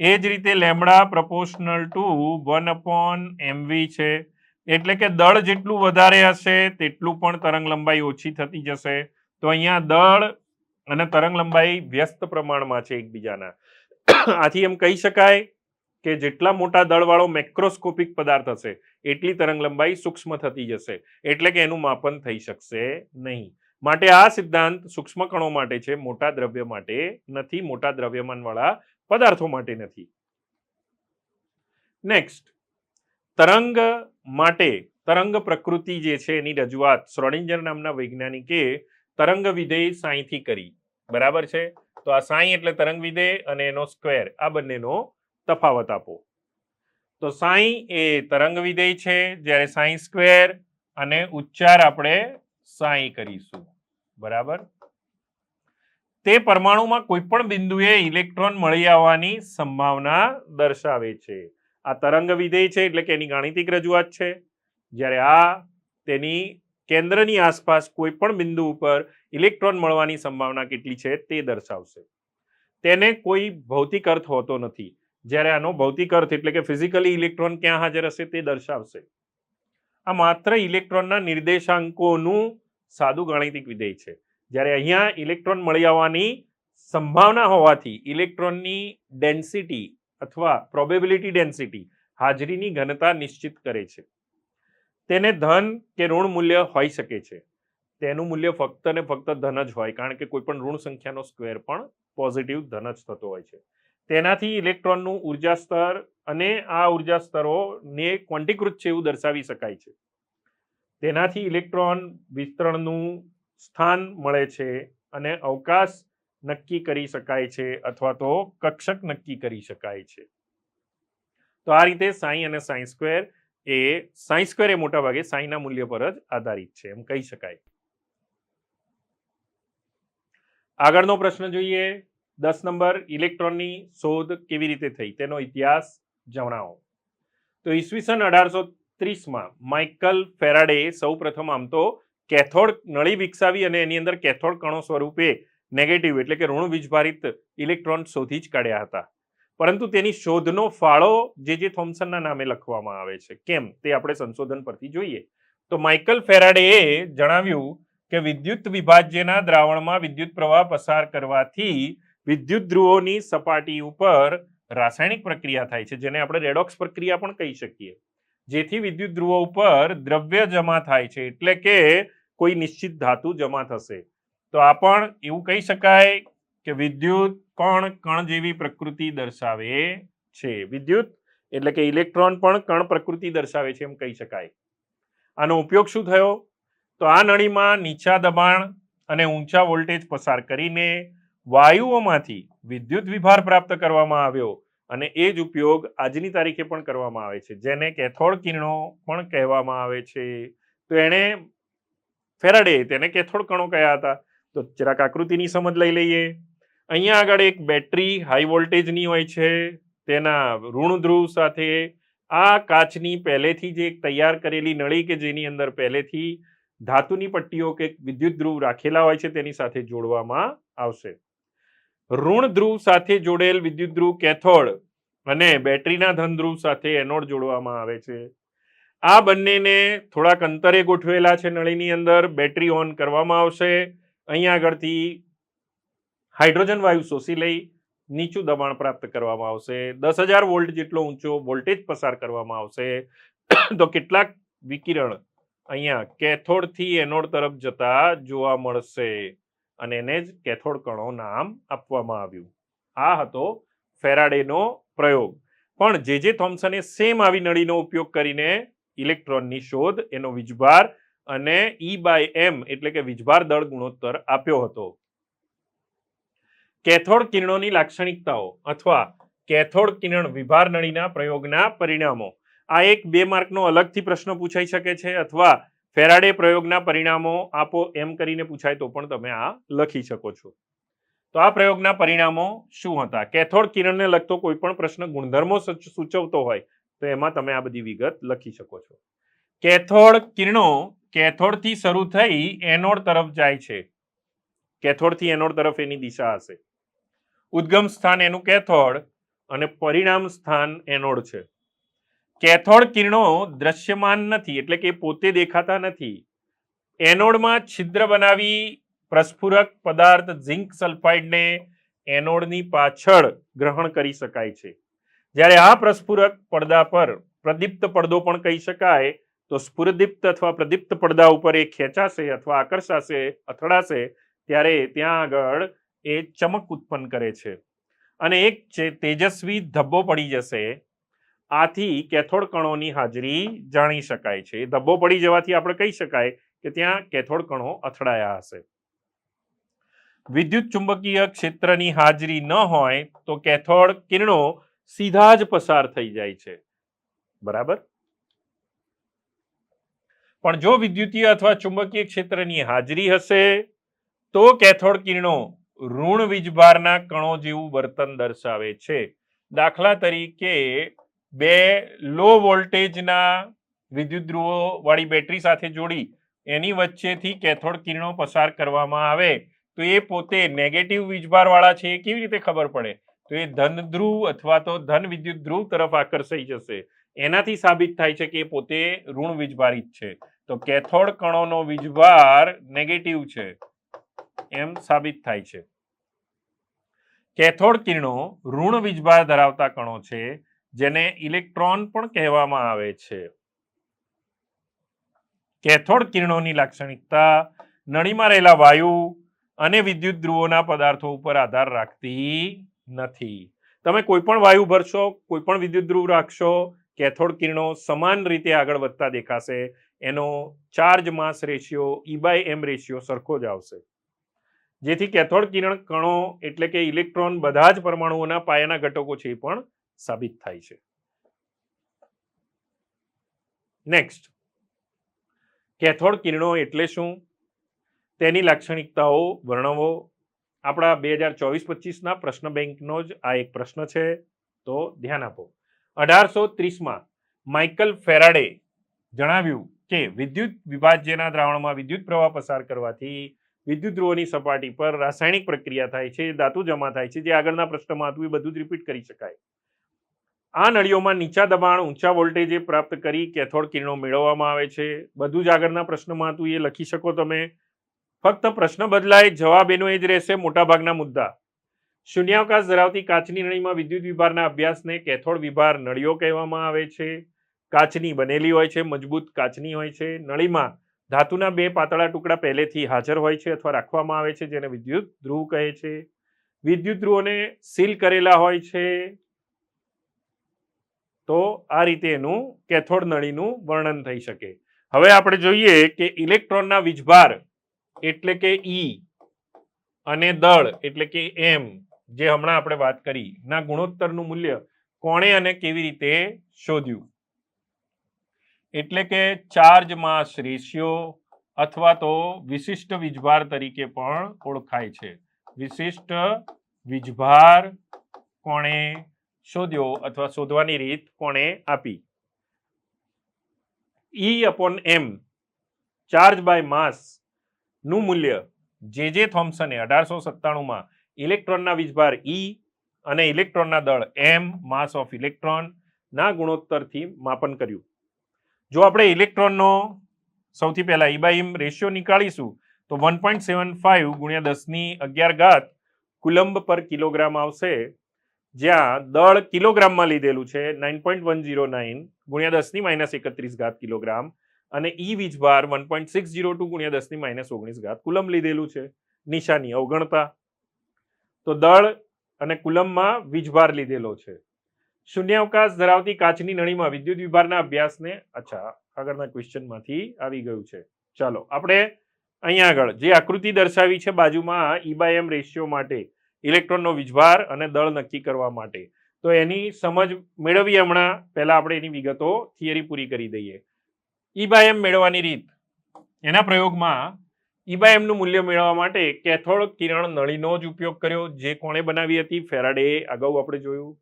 એ જ રીતે લેમડા પ્રપોર્શનલ ટુ 1/mv છે, એટલે કે દળ જેટલું વધારે હશે તેટલું પણ તરંગ લંબાઈ ઓછી થતી જશે. તો અહીંયા દળ અને તરંગ લંબાઈ વ્યસ્ત પ્રમાણમાં છે એકબીજાના. આથી એમ કહી શકાય કે જેટલા મોટા દળવાળો મેક્રોસ્કોપિક પદાર્થ હશે એટલી તરંગ લંબાઈ સૂક્ષ્મ થતી જશે, એટલે કે એનું માપન થઈ શકશે નહીં. માટે આ સિદ્ધાંત સૂક્ષ્મ કણો માટે છે, મોટા દ્રવ્ય માટે નથી, મોટા દ્રવ્યમાનવાળા પદાર્થો માટે નથી. નેક્સ્ટ, તરંગ માટે તરંગ પ્રકૃતિ જે છે એની રજૂઆત શ્રોડિંજર નામના વૈજ્ઞાનિકે તરંગ વિધેય સાઈથી કરી. બરાબર છે? તો આ સાઈ એટલે તરંગ વિધેય અને એનો સ્ક્વેર, આ બંનેનો તફાવત આપો. તો સાઈ એ તરંગ વિધેય છે, જ્યારે સાઈ સ્ક્વેર અને ઉચ્ચાર આપણે સાઈ કરીશું. બરાબર? તે પરમાણુમાં કોઈ પણ બિંદુએ ઇલેક્ટ્રોન મળી આવવાની સંભાવના દર્શાવે છે. આ તરંગ વિધેય છે એટલે કે એની ગાણિતિક રજૂઆત છે, જ્યારે આ તેની કેન્દ્રની આસપાસ કોઈ પણ બિંદુ ઉપર ઇલેક્ટ્રોન મળવાની સંભાવના કેટલી છે તે દર્શાવશે. તેને કોઈ ભૌતિક અર્થ હોતો નથી, જ્યારે આનો ભૌતિક અર્થ એટલે કે ફિઝિકલી ઇલેક્ટ્રોન ક્યાં હાજર હશે તે દર્શાવશે. આ માત્ર ઇલેક્ટ્રોનના નિર્દેશાંકોનું સાદું ગાણિતિક વિધેય છે, જ્યારે અહીંયા ઇલેક્ટ્રોન મળી આવવાની સંભાવના હોવાથી ઇલેક્ટ્રોનની ડેન્સિટી અથવા પ્રોબેબિલિટી ડેન્સિટી હાજરીની ઘનતા નિશ્ચિત કરે છે. તેને ધન કે ઋણ મૂલ્ય હોઈ શકે છે. તેનું મૂલ્ય ફક્ત ને ફક્ત ધન જ હોય, કારણ કે કોઈ પણ ઋણ સંખ્યાનો સ્ક્વેર પણ પોઝિટિવ ધન જ થતો હોય છે. તેનાથી ઇલેક્ટ્રોનનું ઉર્જા સ્તર અને આ ઉર્જા સ્તરોને ક્વોન્ટીકૃત છે એવું દર્શાવી શકાય છે. તેનાથી ઇલેક્ટ્રોન વિસ્તરણનું સ્થાન મળે છે અને અવકાશ નક્કી કરી શકાય છે અથવા તો કક્ષક નક્કી કરી શકાય છે. તો આ રીતે સાઈ અને સાઈ સ્ક્વેર એ મોટા ભાગે સાઈના મૂલ્ય પર જ આધારિત છે એમ કહી શકાય. આગળનો પ્રશ્ન જોઈએ. 10 નંબર, ઇલેક્ટ્રોનની શોધ કેવી રીતે થઈ તેનો ઇતિહાસ જણાવો. તો ઈસવીસન 1830માં માઇકલ ફેરાડે સૌ પ્રથમ આમ તો કેથોડ નળી વિકસાવી અને એની અંદર કેથોડ કણો સ્વરૂપે નેગેટિવ એટલે કે ઋણ વીજભારિત ઇલેક્ટ્રોન શોધી જ કાઢ્યા હતા. પરંતુ તેની શોધનો ફાળો જે થોમ્સનના નામે લખવામાં આવે છે. કેમ તે આપણે સંશોધન પરથી જોઈએ. તો માઇકલ ફેરાડેએ જણાવ્યું કે વિદ્યુત વિભાજ્યના દ્રાવણમાં વિદ્યુત પ્રવાહ પસાર કરવાથી વિદ્યુત ધ્રુવોની સપાટી ઉપર રાસાયણિક પ્રક્રિયા થાય છે, જેને આપણે રેડોક્સ પ્રક્રિયા પણ કહી શકીએ, જેથી વિદ્યુત ધ્રુવો ઉપર દ્રવ્ય જમા થાય છે, એટલે કે કોઈ નિશ્ચિત ધાતુ જમા થશે. તો આ પણ એવું કહી શકાય કે વિદ્યુત કણ જેવી પ્રકૃતિ દર્શાવે છે. વિદ્યુત એટલે કે ઇલેક્ટ્રોન પણ કણ પ્રકૃતિ દર્શાવે છે એમ કહી શકાય. આનો ઉપયોગ શું થયો? તો આ નળીમાં નીચા દબાણ અને ઊંચા વોલ્ટેજ પસાર કરીને વાયુઓમાંથી વિદ્યુત વિભાર પ્રાપ્ત કરવામાં આવ્યો અને એ જ ઉપયોગ આજની તારીખે પણ કરવામાં આવે છે, જેને કેથોડ કિરણો પણ કહેવામાં આવે છે. તો એણે ફેરાડે તેને કેથોડ કણો કહ્યા હતા. તો જરાક આકૃતિની સમજ લઈ લઈએ. અહીંયા આગળ એક બેટરી હાઈ વોલ્ટેજની હોય છે, તેના ઋણ ધ્રુવ સાથે આ કાચની પહેલેથી જ એક તૈયાર કરેલી નળી કે જેની અંદર પહેલેથી ધાતુની પટ્ટીઓ કે વિદ્યુત ધ્રુવ રાખેલા હોય છે તેની સાથે જોડવામાં આવશે. ઋણ ધ્રુવ સાથે જોડેલ વિદ્યુત ધ્રુવ કેથોડ અને બેટરીના ધન ધ્રુવ સાથે એનોડ જોડવામાં આવે છે. આ બંનેને થોડાક અંતરે ગોઠવેલા છે નળીની અંદર. બેટરી ઓન કરવામાં આવશે. અહીંયા આગળથી હાઇડ્રોજન વાયુ શોષી લઈ નીચું દબાણ પ્રાપ્ત કરવામાં આવશે. 10,000 વોલ્ટ જેટલો ઊંચો વોલ્ટેજ પસાર કરવામાં આવશે. તો કેટલાક વિકિરણ અહીંયા કેથોડ થી એનોડ તરફ જતા જોવા મળશે અને એને જ કેથોડ કણો નામ આપવામાં આવ્યું. આ હતો ફેરાડેનો પ્રયોગ. પણ જે થોમ્સને સેમ આવી નળીનો ઉપયોગ કરીને ઇલેક્ટ્રોનની શોધ, એનો વીજભાર અને E/m એટલે કે વીજભાર દળ ગુણોત્તર આપ્યો હતો. કેથોડ કિરણોની લાક્ષણિકતાઓ અથવા કેથોડ કિરણ વિભાર નળીના પ્રયોગના પરિણામો. આ એક 2 માર્કનો અલગથી પ્રશ્ન પૂછાઈ શકે છે અથવા ફેરાડે પ્રયોગના પરિણામો આપો એમ કરીને પૂછાય તો પણ તમે આ લખી શકો છો. તો આ પ્રયોગના પરિણામો શું હતા? કેથોડ કિરણને લગતો કોઈ પણ પ્રશ્ન ગુણધર્મો સૂચવતો હોય તો એમાં તમે આ બધી વિગત લખી શકો છો. કેથોડ કિરણો કેથોડથી શરૂ થઈ એનોડ તરફ જાય છે. કેથોડથી એનોડ તરફ એની દિશા હશે. ઉદ્ગમ સ્થાન એનું કેથોડ અને પરિણામ સ્થાન એનોડ છે. કેથોડ કિરણો દ્રશ્યમાન નથી એટલે કે પોતે દેખાતા નથી. એનોડમાં છિદ્ર બનાવી પ્રસ્ફુરક પદાર્થ ઝિંક સલ્ફાઇડને એનોડની પાછળ ગ્રહણ કરી શકાય છે. જ્યારે આ પ્રસ્ફુરક પડદા પર પ્રદીપ્ત પડદો પણ કહી શકાય તો સ્ફુરદીપ્ત અથવા પ્રદીપ્ત પડદા ઉપર એ ખેંચાશે અથવા આકર્ષાશે, અથડાશે ત્યારે ત્યાં આગળ એ ચમક ઉત્પન્ન કરે છે અને એક તેજસ્વી ધબ્બો પડી જશે. આથી કેથોડ કણોની હાજરી જાણી શકાય છે. ધબ્બો પડી જવાથી આપણે કહી શકાય કે ત્યાં કેથોડ કણો અથડાયા હશે. વિદ્યુત ચુંબકીય ક્ષેત્રની હાજરી ન હોય તો કેથોડ કિરણો સીધા જ પસાર થઈ જાય છે. બરાબર. પણ જો વિદ્યુતીય અથવા ચુંબકીય ક્ષેત્રની હાજરી હશે તો કેથોડ કિરણો ઋણ વીજભારના કણો જેવું વર્તન દર્શાવે છે. દાખલા તરીકે 2 લો વોલ્ટેજના વિદ્યુત ધ્રુવો વાળી બેટરી સાથે જોડી એની વચ્ચેથી કેથોડ કિરણો પસાર કરવામાં આવે તો એ પોતે નેગેટિવ વીજભાર વાળા છે એ કેવી રીતે ખબર પડે? તો એ ધન ધ્રુવ અથવા તો ધન વિદ્યુત ધ્રુવ તરફ આકર્ષાઈ જશે. એનાથી સાબિત થાય છે કે એ પોતે ઋણ વીજભારિત છે. તો કેથોડ કણોનો વીજભાર નેગેટિવ છે એમ સાબિત થાય છે. કેથોડ કિરણો ઋણ વીજભાર ધરાવતા કણો છે જેને ઇલેક્ટ્રોન પણ કહેવામાં આવે છે. કેથોડ કિરણોની લાક્ષણિકતા નળીમાં રહેલા વાયુ અને વિદ્યુત ધ્રુવોના પદાર્થો ઉપર આધાર રાખતી નથી. તમે કોઈ પણ વાયુ ભરશો, કોઈ પણ વિદ્યુત ધ્રુવ રાખશો, કેથોડ કિરણો સમાન રીતે આગળ વધતા દેખાશે. એનો ચાર્જ માસ રેશિયો E/m રેશિયો સરખો જ આવશે. જેથી કેથોડ કિરણ કણો એટલે કે ઇલેક્ટ્રોન બધા જ પરમાણુઓના પાયાના ઘટકો છે એ પણ સાબિત થાય છે. નેક્સ્ટ, કેથોડ કિરણો એટલે શું? તેની લાક્ષણિકતાઓ વર્ણવો. આપણા 2024-25ના પ્રશ્ન બેંકનો જ આ એક પ્રશ્ન છે તો ધ્યાન આપો. 1830માં માઇકલ ફેરાડે જણાવ્યું કે વિદ્યુત વિભાજ્યના દ્રાવણમાં વિદ્યુત પ્રવાહ પસાર કરવાથી વિદ્યુત ધ્રુવોની સપાટી પર રાસાયણિક પ્રક્રિયા થાય છે, ધાતુ જમા થાય છે. જે આગળના પ્રશ્નમાં હતું એ બધું જ રિપીટ કરી શકાય. આ નળીઓમાં નીચા દબાણ ઊંચા વોલ્ટેજે પ્રાપ્ત કરી કેથોડ કિરણો મેળવવામાં આવે છે. બધું જ આગળના પ્રશ્નમાં હતું એ લખી શકો તમે. ફક્ત પ્રશ્ન બદલાય, જવાબ એનો એ જ રહેશે. મોટાભાગના મુદ્દા. શૂન્યાવકાશ ધરાવતી કાચની નળીમાં વિદ્યુત વિભારના અભ્યાસને કેથોડ વિભાર નળીઓ કહેવામાં આવે છે. કાચની બનેલી હોય છે, મજબૂત કાચની હોય છે. નળીમાં ધાતુના 2 પાતળા ટુકડા પહેલેથી હાજર હોય છે અથવા રાખવામાં આવે છે જેને વિદ્યુત ધ્રુવ કહે છે. વિદ્યુત ધ્રુવોને સીલ કરેલા હોય છે. તો આ રીતે એનું કેથોડ નળીનું વર્ણન થઈ શકે. હવે આપણે જોઈએ કે ઇલેક્ટ્રોનના વીજભાર એટલે કે E અને દળ એટલે કે m જે હમણાં આપણે વાત કરી ના ગુણોત્તરનું મૂલ્ય કોણે અને કેવી રીતે શોધ્યું? એટલે કે ચાર્જ માસ રેશિયો અથવા તો વિશિષ્ટ વીજભાર તરીકે પણ ઓળખાય છે. વિશિષ્ટ વીજભાર કોણે શોધ્યો અથવા શોધવાની રીત કોણે આપી? E/m ચાર્જ બાય માસ નું મૂલ્ય જે થોમ્સને 1897માં ઇલેક્ટ્રોનના વીજભાર E અને ઇલેક્ટ્રોનના દળ m માસ ઓફ ઇલેક્ટ્રોન ના ગુણોત્તરથી માપન કર્યું. જો આપણે ઇલેક્ટ્રોનનો સૌથી પહેલા E/m રેશિયો નીકાળીશું તો 1.75 ગુણ્યા 10^11 કુલંબ પર કિલોગ્રામ આવશે, જ્યાં દળ કિલોગ્રામમાં લીધેલું છે 9.109 ગુણ્યા 10^-31 કિલોગ્રામ અને વીજભાર 1.602 ગુણ્યા 10^-19 કુલંબ લીધેલું છે. નિશાની અવગણતા, તો દળ અને કુલંબમાં વીજભાર લીધેલો છે. શૂન્યાવકાશ ધરાવતી કાચની નળીમાં વિદ્યુત વિભારના અભ્યાસને આગળના ક્વેશ્ચનમાંથી આવી ગયું છે. ચાલો આપણે અહીંયા આગળ જે આકૃતિ દર્શાવી છે બાજુમાં E/m રેશિયો માટે ઇલેક્ટ્રોનનો વીજભાર અને દળ નક્કી કરવા માટે, તો એની સમજ મેળવીએ હમણાં. પહેલા આપણે એની વિગતો થિયરી પૂરી કરી દઈએ. E/m મેળવવાની રીત, એના પ્રયોગમાં E/m નું મૂલ્ય મેળવવા માટે કેથોડ કિરણ નળીનો જ ઉપયોગ કર્યો, જે કોણે બનાવી હતી? ફેરાડે. અગાઉ આપણે જોયું.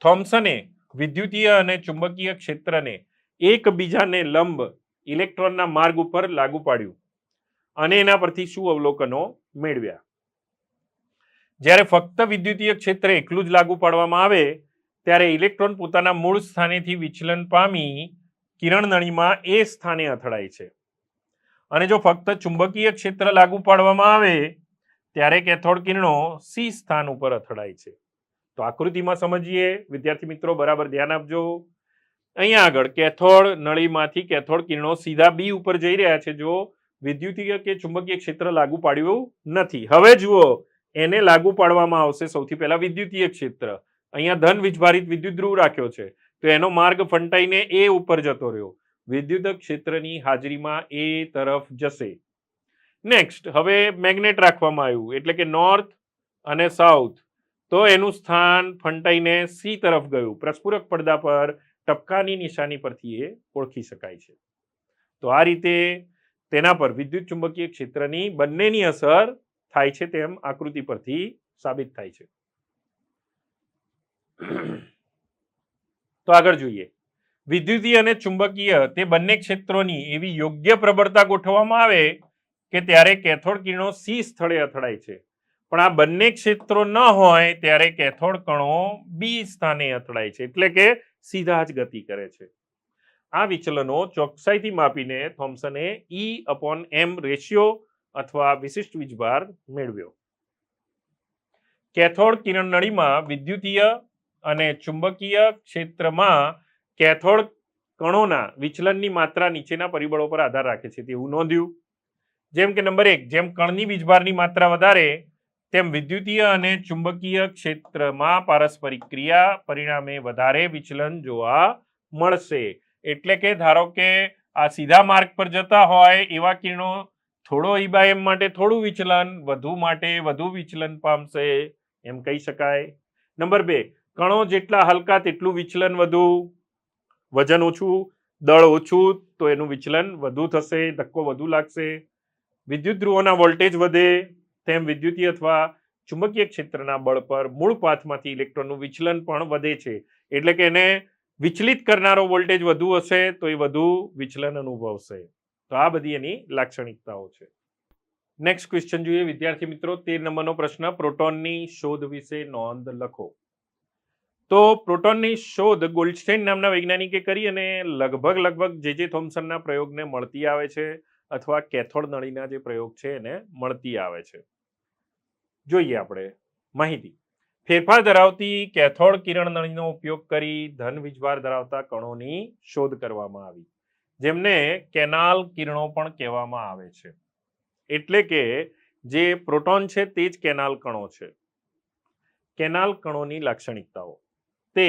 થોમ્સને વિદ્યુતીય અને ચુંબકીય ક્ષેત્રને એકબીજાને લંબ ઇલેક્ટ્રોનના માર્ગ ઉપર લાગુ પાડ્યું અને એના પરથી શું અવલોકનો મેળવ્યા? જ્યારે ફક્ત વિદ્યુતીય ક્ષેત્ર એકલું જ લાગુ પાડવામાં આવે ત્યારે ઇલેક્ટ્રોન પોતાના મૂળ સ્થાનેથી વિચલન પામી કિરણ નળીમાં એ સ્થાને અથડાય છે, અને જો ફક્ત ચુંબકીય ક્ષેત્ર લાગુ પાડવામાં આવે ત્યારે કેથોડ કિરણો સી સ્થાન ઉપર અથડાય છે. તો આકૃતિમાં સમજીએ વિદ્યાર્થી મિત્રો, બરાબર ધ્યાન આપજો. અહીંયા આગળ કેથોડ નળીમાંથી કેથોડ કિરણો સીધા બી ઉપર જઈ રહ્યા છે જો વિદ્યુતીય કે ચુંબકીય ક્ષેત્ર લાગુ પાડ્યું નથી. હવે જુઓ, એને લાગુ પાડવામાં આવશે સૌથી પહેલા વિદ્યુતીય ક્ષેત્ર. અહીંયા ધન વીજભારિત વિદ્યુત ધ્રુવ રાખ્યો છે, તો એનો માર્ગ ફંટાઈને એ ઉપર જતો રહ્યો. વિદ્યુત ક્ષેત્રની હાજરીમાં એ તરફ જશે. નેક્સ્ટ, હવે મેગ્નેટ રાખવામાં આવ્યું, એટલે કે નોર્થ અને સાઉથ, તો એનું સ્થાન ફંટાઈને સી તરફ ગયું. પ્રસ્ફુરક પડદા પર ટપકાની નિશાની પરથી એ ઓળખી શકાય છે. તો આ રીતે તેના પર વિદ્યુત ચુંબકીય ક્ષેત્રની બંનેની અસર થાય છે તેમ આકૃતિ પરથી સાબિત થાય છે. તો આગળ જોઈએ. વિદ્યુતીય અને ચુંબકીય તે બંને ક્ષેત્રોની એવી યોગ્ય પ્રબળતા ગોઠવવામાં આવે કે ત્યારે કેથોડ કિરણો સી સ્થળે અથડાય છે, પણ આ બંને ક્ષેત્રો ન હોય ત્યારે કેથોડ કણો બી સ્થાને અથડાય છે, એટલે કે સીધા જ ગતિ કરે છે. આ વિચલનો ચોકસાઈથી માપીને થોમ્સને E/m રેશિયો અથવા વિશિષ્ટ વીજભાર મેળવ્યો. કેથોડ કિરણ નળીમાં વિદ્યુતીય અને ચુંબકીય ક્ષેત્રમાં કેથોડ કણોના વિચલનની માત્રા નીચેના પરિબળો પર આધાર રાખે છે તેવું નોંધ્યું. જેમ કે નંબર 1, જેમ કણની વીજભારની માત્રા વધારે તેમ વિદ્યુતીય અને ચુંબકીય ક્ષેત્રમાં પારસ્પરિક ક્રિયા પરિણામે વધારે વિચલન જોવા મળશે. એટલે કે ધારો કે આ સીધા માર્ગ પર જતા હોય એવા કિરણો થોડો E/m માટે થોડું વિચલન, વધુ માટે વધુ વિચલન પામશે, એમ કહી શકાય. નંબર 2, કણો જેટલા હલકા તેટલું વિચલન વધુ, વજન ઓછું, દળ ઓછું, તો એનું વિચલન વધુ થશે, ધક્કો વધુ લાગશે. વિદ્યુત ધ્રુવોના વોલ્ટેજ વધે તેમ વિદ્યુતીય અથવા ચુંબકીય ક્ષેત્રના બળ પર મૂળ પાથમાંથી ઇલેક્ટ્રોનનું વિચલન પણ વધે છે, એટલે કે એને વિચલિત કરનારો વોલ્ટેજ વધુ હશે તો એ વધુ વિચલન અનુભવશે. તો આ બધી એની લાક્ષણિકતાઓ છે. નેક્સ્ટ ક્વેશ્ચન જોઈએ વિદ્યાર્થી મિત્રો. 13 નંબરનો પ્રશ્ન, પ્રોટોનની શોધ વિશે નોંધ લખો. તો પ્રોટોનની શોધ ગોલ્ડસ્ટાઇન નામના વૈજ્ઞાનિકે કરી અને લગભગ જે થોમ્સનના પ્રયોગને મળતી આવે છે, અથવા કેથોડ નળીના જે પ્રયોગ છે એને મળતી આવે છે. જોઈએ આપણે માહિતી. ફેરફાર ધરાવતી કેથોડ કિરણ નળીનો ઉપયોગ કરી ધન વીજભાર ધરાવતા કણોની શોધ કરવામાં આવી, જેમને કેનાલ કિરણો પણ કહેવામાં આવે છે. એટલે કે જે પ્રોટોન છે તે જ કેનાલ કણો છે. કેનાલ કણોની લાક્ષણિકતાઓ, તે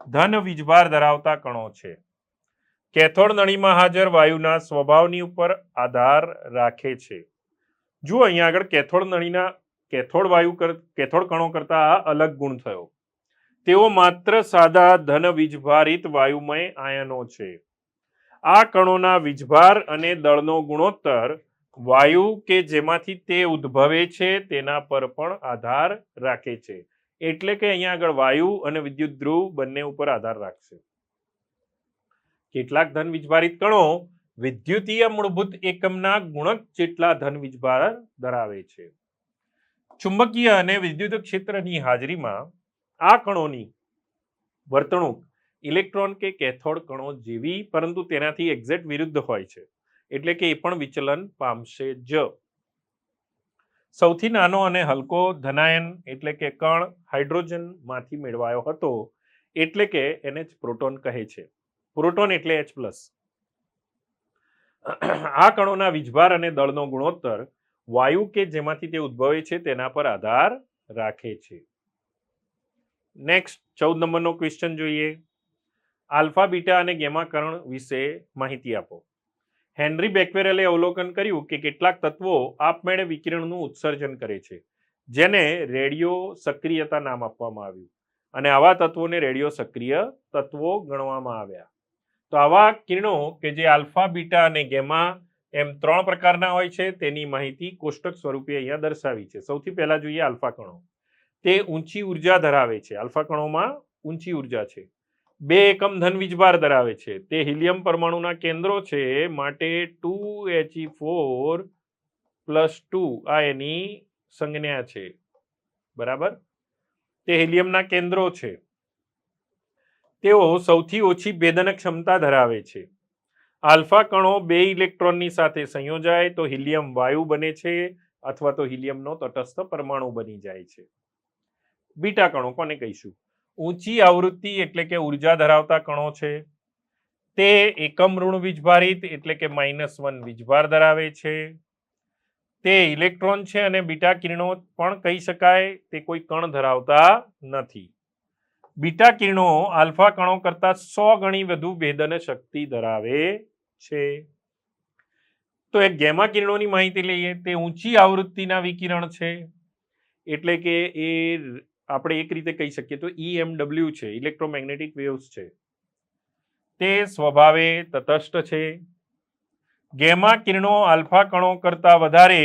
ધન વીજભાર ધરાવતા કણો છે. કેથોડ નળીમાં હાજર વાયુના સ્વભાવની ઉપર આધાર રાખે છે. જુઓ અહીંયા આગળ કેથોડ નળીના કેથોડ કણો કરતા અલગ ગુણ થયો. તેઓ માત્ર સાદા ધન વીજભારિત વાયુમય આયનો છે. આ કણોના વીજભાર અને દળનો ગુણોત્તર વાયુ કે જેમાંથી તે ઉદ્ભવે છે તેના પર પણ આધાર રાખે છે. એટલે કે અહીંયા આગળ વાયુ અને વિદ્યુત ધ્રુવ બંને ઉપર આધાર રાખશે. કેટલાક ધન વીજભારિત કણો વિદ્યુતીય મૂળભૂત એકમના ગુણક જેટલા ધન વીજભાર ધરાવે છે. ચુંબકીય અને વિદ્યુત ક્ષેત્રની હાજરીમાં આ કણોની વર્તણૂક ઇલેક્ટ્રોન કે કેથોડ કણો જેવી, પરંતુ તેનાથી એક્ઝેક્ટ વિરુદ્ધ હોય છે, એટલે કે એ પણ વિચલન પામશે જ. સૌથી નાનો અને હલકો ધનાયન એટલે કે કણ હાઇડ્રોજનમાંથી મેળવાયો હતો, એટલે કે એને જ પ્રોટોન કહે છે. પ્રોટોન એટલે H+. આ કણોના વીજભાર અને દળનો ગુણોત્તર વાયુ કે જેમાંથી તે ઉદ્ભવે છે તેના પર આધાર રાખે છે. નેક્સ્ટ 14 નંબરનો ક્વેશ્ચન જોઈએ. આલ્ફા, બીટા અને ગેમા કણ વિશે માહિતી આપો. હેનરી બેક્વેરેલે અવલોકન કર્યું કે કેટલાક તત્વો આપમેળે વિકિરણનું ઉત્સર્જન કરે છે, જેને રેડિયો સક્રિયતા નામ આપવામાં આવ્યું, અને આવા તત્વોને રેડિયો સક્રિય તત્વો ગણવામાં આવ્યા. તો આવા કિરણો કે જે આલ્ફા, બીટા અને ગેમા એમ 3 પ્રકારના હોય છે, તેની માહિતી કોષ્ટક સ્વરૂપે અહીંયા દર્શાવી છે. સૌથી પહેલા જોઈએ આલ્ફા કણો. તે ઊંચી ઉર્જા ધરાવે છે. આલ્ફા કણોમાં ઊંચી ઉર્જા છે. 2 એકમ ધન વીજભાર ધરાવે છે. તે હિલિયમ પરમાણુના કેન્દ્રો છે, માટે 2He4+2 આ એની સંજ્ઞા છે. બરાબર, તે હિલિયમના કેન્દ્રો છે. તેઓ સૌથી ઓછી ભેદન ક્ષમતા ધરાવે છે. આલ્ફા કણો 2 ઇલેક્ટ્રોનની સાથે સંયોજાય તો હિલિયમ વાયુ બને છે, અથવા તો હિલિયમનો તટસ્થ પરમાણુ બની જાય છે. બીટા કણો કોને કહીશું? ઊંચી આવૃત્તિ એટલે કે ઉર્જા ધરાવતા કણો છે. તે એકમ ઋણ વીજભારિત એટલે કે -1 વીજભાર ધરાવે છે. તે ઇલેક્ટ્રોન છે અને બીટા કિરણો પણ કહી શકાય, તે કોઈ કણ ધરાવતા નથી. બીટા કિરણો આલ્ફા કણો કરતા 100 ગણી વધુ ભેદન શક્તિ ધરાવે છે. તો એ ગેમા કિરણોની માહિતી લઈએ. તે ઊંચી આવૃત્તિના વિકિરણ છે, એટલે કે એ આપણે એક રીતે કહી શકીએ તો EMW છે, ઇલેક્ટ્રોમેગ્નેટિક વેવ્સ છે. તે સ્વભાવે તટસ્થ છે. ગેમા કિરણો આલ્ફા કણો કરતા વધારે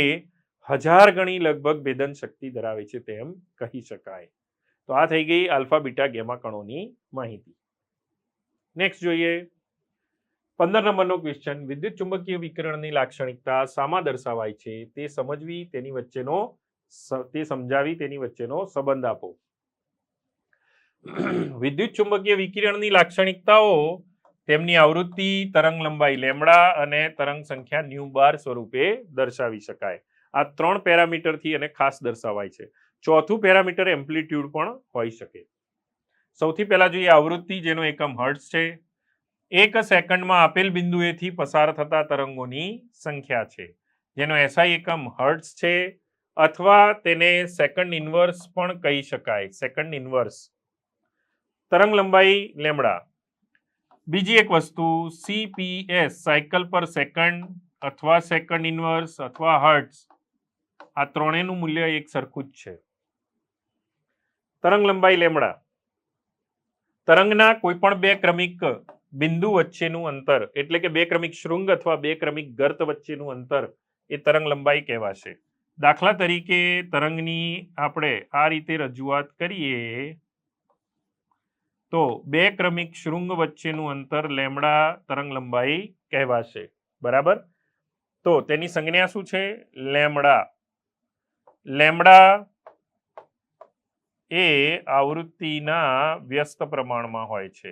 1000 ગણી લગભગ ભેદન શક્તિ ધરાવે છે તેમ કહી શકાય. તો આ થઈ ગઈ આલ્ફા, બીટા, ગેમા કણોની માહિતી. નેક્સ્ટ જોઈએ 15 નંબરનો ક્વેશ્ચન. વિદ્યુત ચુંબકીય વિકિરણની લાક્ષણિકતા શામાં દર્શાવાય છે તે સમજાવી તેની વચ્ચેનો સંબંધ આપો. વિદ્યુત ચુંબકીય વિકિરણની લાક્ષણિકતાઓ તેમની આવૃત્તિ, તરંગ લંબાઈ લેમ્ડા અને તરંગ સંખ્યા ન્યુ બાર સ્વરૂપે દર્શાવી શકાય. આ 3 પેરામીટરથી એને ખાસ દર્શાવાય છે. ચોથું પેરામીટર એમ્પ્લિટ્યુડ પણ હોઈ શકે. સૌથી પહેલા જોઈએ આવૃત્તિ, જેનો એકમ હર્ટ્ઝ છે. 1 સેકન્ડમાં આપેલ બિંદુએથી પસાર થતા તરંગોની સંખ્યા છે, જેનો SI એકમ હર્ટ્ઝ છે, અથવા તેને સેકન્ડ ઇન્વર્સ પણ કહી શકાય. Second inverse. તરંગ લંબાઈ લેમ્ડા. બીજી એક વસ્તુ CPS સાયકલ પર સેકન્ડ, અથવા સેકન્ડ ઇન્વર્સ અથવા હર્ટ્ઝ, આ ત્રણેયનું મૂલ્ય એક સરખું જ છે. તરંગ લંબાઈ લેમ્ડા. તરંગના કોઈ પણ 2 ક્રમિક બિંદુ વચ્ચેનું અંતર, એટલે કે 2 ક્રમિક શૃંગ અથવા 2 ક્રમિક ગર્ત વચ્ચેનું અંતર એ તરંગ લંબાઈ કહેવાશે. દાખલા તરીકે તરંગની આપણે આ રીતે રજૂઆત કરીએ તો 2 ક્રમિક શૃંગ વચ્ચેનું અંતર લેમ્ડા તરંગ લંબાઈ કહેવાશે. બરાબર, તો તેની સંજ્ઞા શું છે? લેમ્ડા. લેમ્ડા એ આવૃત્તિના વ્યસ્ત પ્રમાણમાં હોય છે,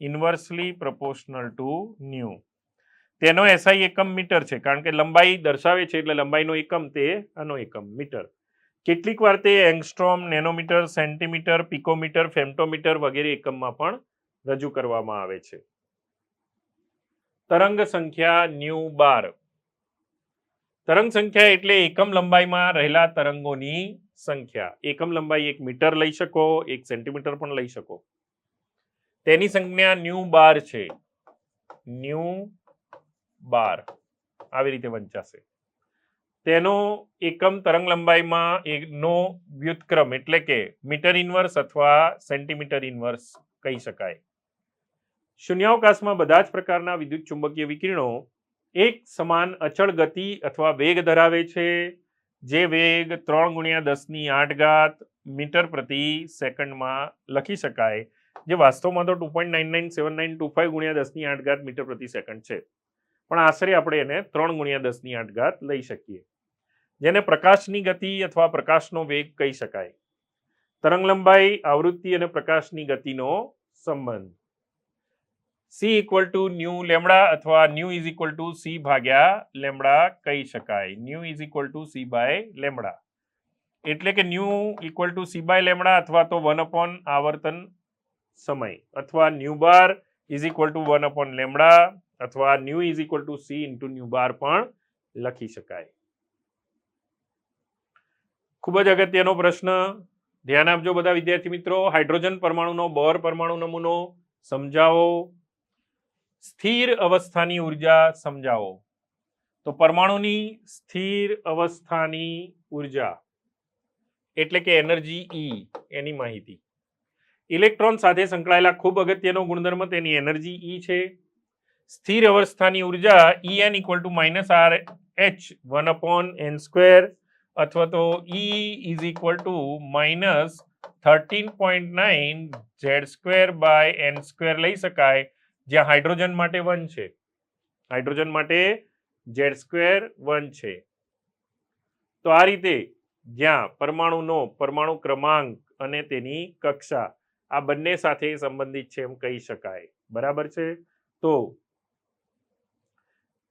ઇન્વર્સલી પ્રોપોર્શનલ ટુ ન્યુ. તેનો SI એકમ મીટર છે, કારણ કે લંબાઈ દર્શાવે છે એટલે લંબાઈનો એકમ તે આનો એકમ મીટર. કેટલીક વાર તે એંગસ્ટ્રોમ, નેનોમીટર, સેન્ટીમીટર, પિકોમીટર, ફેમ્ટોમીટર વગેરે એકમમાં પણ રજૂ કરવામાં આવે છે. તરંગ સંખ્યા ન્યુ બાર. તરંગ સંખ્યા એટલે એકમ લંબાઈમાં રહેલા તરંગોની સંખ્યા. એકમ લંબાઈ 1 મીટર લઈ શકો, 1 સેન્ટીમીટર પણ લઈ શકો. તેની સંજ્ઞા ન્યુ બાર છે. ન્યુ બાર આવી રીતે વંચાશે. તેનો એકમ તરંગ લંબાઈમાં નો વ્યુત્ક્રમ એટલે કે મીટર ઇન્વર્સ અથવા સેન્ટીમીટર ઇન્વર્સ કહી શકાય. શૂન્યાવકાશમાં બધા જ પ્રકારના વિદ્યુત ચુંબકીય વિકિરણો એક સમાન અચળ ગતિ અથવા વેગ ધરાવે છે, જે વેગ 3×10⁸ મીટર પ્રતિ સેકન્ડમાં લખી શકાય, જે વાસ્તવમાં તો 2.997925 × 10⁸ મીટર પ્રતિ સેકન્ડ છે, પણ આશરે આપણે એને 3×10⁸ લઈ શકીએ, જેને પ્રકાશની ગતિ અથવા પ્રકાશનો વેગ કહી શકાય. તરંગ લંબાઈ, આવૃત્તિ અને પ્રકાશની ગતિનો સંબંધ. C equal to nu lambda અથવા nu is equal to c ભાગ્યા લેમડા કહી શકાય. Nu is equal to c by lambda એટલે કે nu equal to c by lambda અથવા તો 1 આવર્તન સમય અથવા nu bar is equal to 1 lambda અથવા nu is equal to c into nu bar પણ લખી શકાય. ખૂબ જ અગત્યનો પ્રશ્ન, ધ્યાન આપજો બધા વિદ્યાર્થી મિત્રો. હાઇડ્રોજન પરમાણુનો બોર પરમાણુ નમૂનો સમજાવો. સ્થિર અવસ્થાની ઉર્જા સમજાવો. તો પરમાણુની સ્થિર અવસ્થાની ઉર્જા એટલે કે એનર્જી ઈ એની માહિતી. ઇલેક્ટ્રોન સાથે સંકળાયેલા ખૂબ અગત્યનો ગુણધર્મ તેની એનર્જી ઈ છે. સ્થિર અવસ્થાની ઉર્જા En ઇક્વલ ટુ -RH1/n² અથવા તો E is equal two -13.9 Z² લઈ શકાય, જ્યાં હાઇડ્રોજન માટે 1 છે. હાઇડ્રોજન માટે Z² 1 છે. તો આ રીતે જ્યાં પરમાણુનો પરમાણુ ક્રમાંક અને તેની કક્ષા આ બંને સાથે સંબંધિત છે એમ કહી શકાય. બરાબર છે. તો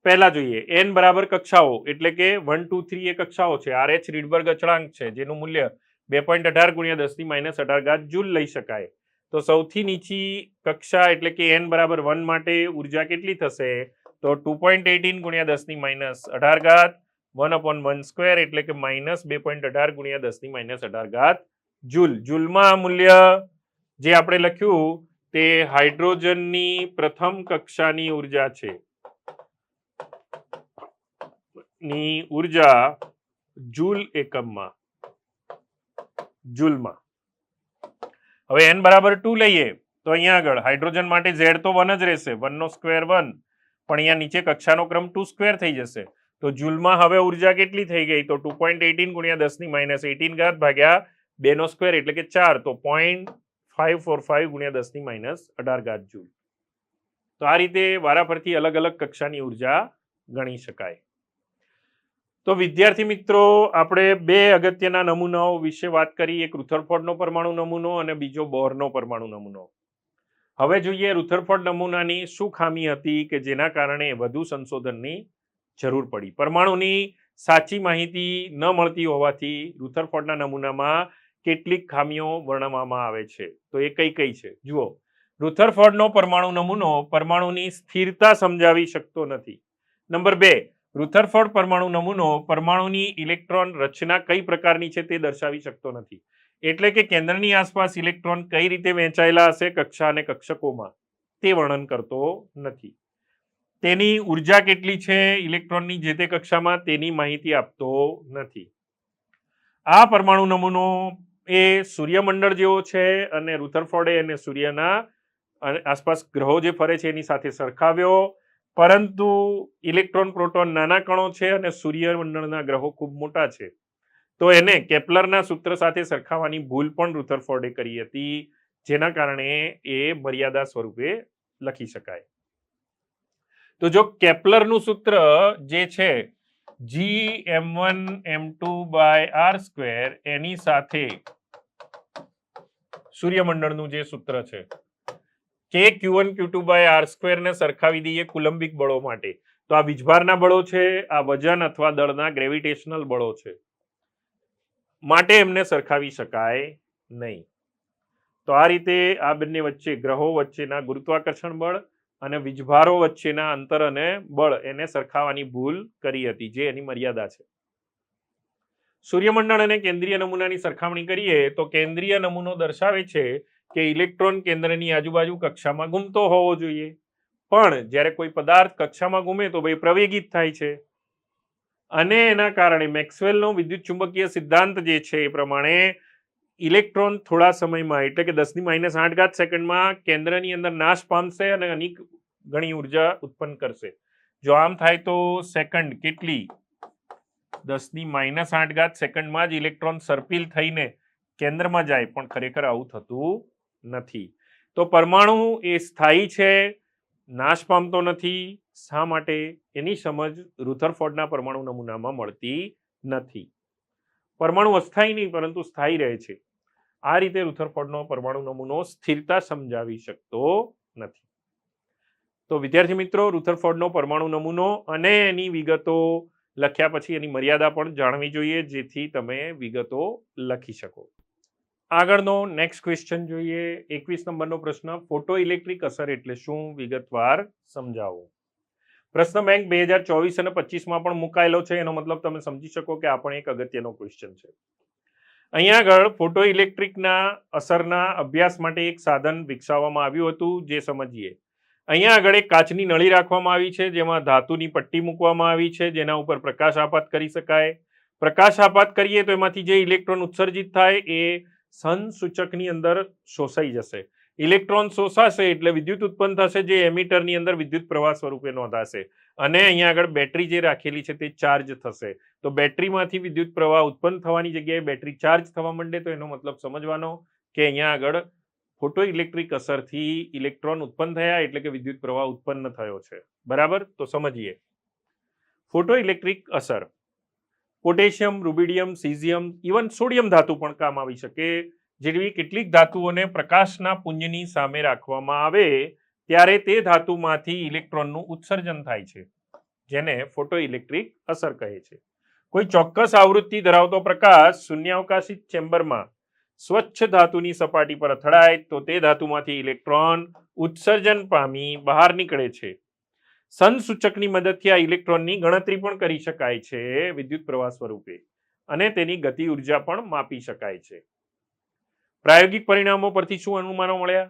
પહેલા જોઈએ n બરાબર કક્ષાઓ એટલે કે 1 2 3 એ કક્ષાઓ છે. RH રીડબર્ગ અચળાંક છે જેનું મૂલ્ય 2.18 × 10⁻18 જૂલ લઈ શકાય. તો સૌથી નીચી કક્ષા એટલે કે n બરાબર 1 માટે ઉર્જા કેટલી થશે? તો 2.18 × 10⁻18 1/1² એટલે કે -2.18 × 10⁻18 જૂલ. જૂલમાં મૂલ્ય જે આપણે લખ્યું તે હાઇડ્રોજનની પ્રથમ કક્ષાની ઉર્જા છે. ની ઉર્જા જૂલ એકમમાં, જૂલમાં. હવે n બરાબર 2 લઈએ તો અહીંયા આગળ હાઇડ્રોજન માટે z તો 1 જ રહેશે, 1 નો સ્ક્વેર 1, પણ અહીંયા નીચે કક્ષાનો ક્રમ 2² થઈ જશે. તો જૂલમાં હવે ઉર્જા કેટલી થઈ ગઈ? તો 2.18 × 10⁻18 ભાગ્યા 2² એટલે કે 4, તો 0.545 × 10⁻18 જૂલ. તો આ રીતે વારાફરતી અલગ અલગ કક્ષાની ઉર્જા ગણી શકાય. તો વિદ્યાર્થી મિત્રો, આપણે બે અગત્યના નમૂનાઓ વિશે વાત કરી. એક રુથરફોર્ડનો પરમાણુ નમૂનો અને બીજો બોરનો પરમાણુ નમૂનો. હવે જોઈએ રુથરફોર્ડ નમૂનાની શું ખામી હતી કે જેના કારણે વધુ સંશોધનની જરૂર પડી. પરમાણુની સાચી માહિતી ન મળતી હોવાથી રુથરફોર્ડના નમૂનામાં કેટલીક ખામીઓ વર્ણવવામાં આવે છે. તો એ કઈ કઈ છે જુઓ. રુથરફોર્ડનો પરમાણુ નમૂનો પરમાણુની સ્થિરતા સમજાવી શકતો નથી. નંબર 2, રુથરફોર્ડ પરમાણુ નમૂનો પરમાણુની ઇલેક્ટ્રોન રચના કઈ પ્રકારની છે તે દર્શાવી શકતો નથી. એટલે કે કેન્દ્રની આસપાસ ઇલેક્ટ્રોન કઈ રીતે વહેંચાયેલા હશે કક્ષા અને કક્ષકોમાં તે વર્ણન કરતો નથી. તેની ઉર્જા કેટલી છે ઇલેક્ટ્રોનની જે તે કક્ષામાં તેની માહિતી આપતો નથી. આ પરમાણુ નમૂનો એ સૂર્યમંડળ જેવો છે અને રુથરફોર્ડે એને સૂર્યના આસપાસ ગ્રહો જે ફરે છે એની સાથે સરખાવ્યો, પરંતુ ઇલેક્ટ્રોન પ્રોટોન નાના કણો છે અને સૂર્યમંડળના ગ્રહો ખૂબ મોટા છે. તો એને કેપ્લરના સૂત્ર સાથે સરખાવવાની ભૂલ પણ રુથરફોર્ડે કરી હતી, જેના કારણે એ મર્યાદા સ્વરૂપે લખી શકાય. તો જો કેપ્લરનું સૂત્ર જે છે Gm1m2/r² એની સાથે સૂર્યમંડળનું જે સૂત્ર છે કે Q1Q2/r² ને સરખાવી દઈએ કુલંબિક બળો માટે, તો આ વીજભારના બળો છે, આ વજન અથવા દળના ગ્રેવિટેશનલ બળો છે, માટે એમને સરખાવી શકાય નહીં. તો આ રીતે આ બંને વચ્ચે ગ્રહો વચ્ચેના ગુરુત્વાકર્ષણ બળ અને વીજભારો વચ્ચેના અંતર અને બળ એને સરખાવવાની ભૂલ કરી હતી, જે એની મર્યાદા છે. સૂર્યમંડળ અને કેન્દ્રીય નમૂનાની સરખામણી કરીએ તો કેન્દ્રીય નમૂનો દર્શાવે છે કે ઇલેક્ટ્રોન કેન્દ્રની આજુબાજુ કક્ષામાં ઘૂમતો હોવો જોઈએ, પણ જ્યારે કોઈ પદાર્થ કક્ષામાં ઘૂમે તો ભાઈ પ્રવેગિત થાય છે, અને એના કારણે મેક્સવેલનો વિદ્યુત ચુંબકીય સિદ્ધાંત જે છે એ પ્રમાણે ઇલેક્ટ્રોન થોડા સમયમાં એટલે કે 10⁻8 સેકન્ડમાં કેન્દ્રની અંદર નાશ પામશે અને અનેક ઘણી ઉર્જા ઉત્પન્ન કરશે. જો આમ થાય તો સેકન્ડ કેટલી 10⁻8 સેકન્ડમાં જ ઇલેક્ટ્રોન સર્પિલ થઈને કેન્દ્રમાં જાય, પણ ખરેખર આવું થતું નથી. તો પરમાણુ એ સ્થાયી છે, નાશ પામતો નથી. શા માટે? એની સમજ રુથરફોર્ડના પરમાણુ નમૂનામાં મળતી નથી. પરમાણુ અસ્થાયી નહીં પરંતુ સ્થાયી રહે છે. આ રીતે રુથરફોર્ડનો પરમાણુ નમૂનો સ્થિરતા સમજાવી શકતો નથી. તો વિદ્યાર્થી મિત્રો, રુથરફોર્ડનો પરમાણુ નમૂનો અને એની વિગતો લખ્યા પછી એની મર્યાદા પણ જાણવી જોઈએ, જેથી તમે વિગતો લખી શકો. આગળનો નેક્સ્ટ ક્વેશ્ચન જોઈએ. 21 નંબરનો પ્રશ્ન, ફોટો ઇલેક્ટ્રિક અસર એટલે શું? વિગતવાર સમજાવો. પ્રશ્ન બેંક 2024 અને 25માં પણ મુકાયેલો છે. એનો મતલબ તમે સમજી શકો કે આ પણ એક અગત્યનો ક્વેશ્ચન છે. અહીંયા આગળ ફોટો ઇલેક્ટ્રિકના અસરના અભ્યાસ માટે એક સાધન વિકસાવવામાં આવ્યું હતું, જે સમજીએ. અહીંયા આગળ એક કાચની નળી રાખવામાં આવી છે, જેમાં ધાતુની પટ્ટી મૂકવામાં આવી છે, જેના ઉપર પ્રકાશ આપાત કરી શકાય. પ્રકાશ આપાત કરીએ તો એમાંથી જે ઇલેક્ટ્રોન ઉત્સર્જિત થાય એ સંસૂચકની અંદર શોષાઈ જશે. ઇલેક્ટ્રોન શોષાશે એટલે વિદ્યુત ઉત્પન્ન થશે, જે એમિટરની અંદર વિદ્યુત પ્રવાહ સ્વરૂપે નોંધાશે. અને અહીંયા આગળ બેટરી જે રાખેલી છે તે ચાર્જ થશે. તો બેટરીમાંથી વિદ્યુત પ્રવાહ ઉત્પન્ન થવાની જગ્યાએ બેટરી ચાર્જ થવા માંડે, તો એનો મતલબ સમજવાનો કે અહીંયા આગળ ફોટો ઇલેક્ટ્રિક અસરથી ઇલેક્ટ્રોન ઉત્પન્ન થયા, એટલે કે વિદ્યુત પ્રવાહ ઉત્પન્ન થયો છે. બરાબર? તો સમજીએ. ફોટો ઇલેક્ટ્રિક અસર potassium, rubidium, caesium, even sodium ધાતુ પણ કામ આવી શકે. જેવી કેટલીક ધાતુઓને પ્રકાશના પુંજની સામે રાખવામાં આવે ત્યારે તે ધાતુમાંથી ઇલેક્ટ્રોનનું ઉત્સર્જન થાય છે, જેને ફોટો ઇલેક્ટ્રિક અસર કહે છે. કોઈ ચોક્કસ આવૃત્તિ ધરાવતો પ્રકાશ શૂન્યાવકાશી ચેમ્બરમાં સ્વચ્છ ધાતુની સપાટી પર અથડાય તો તે ધાતુમાંથી ઇલેક્ટ્રોન ઉત્સર્જન પામી બહાર નીકળે છે. સંસૂચકની મદદથી આ ઇલેક્ટ્રોનની ગણતરી પણ કરી શકાય છે વિદ્યુત પ્રવાહ સ્વરૂપે, અને તેની ગતિ ઉર્જા પણ માપી શકાય છે. પ્રાયોગિક પરિણામો પરથી શું અનુમાનો મળ્યા?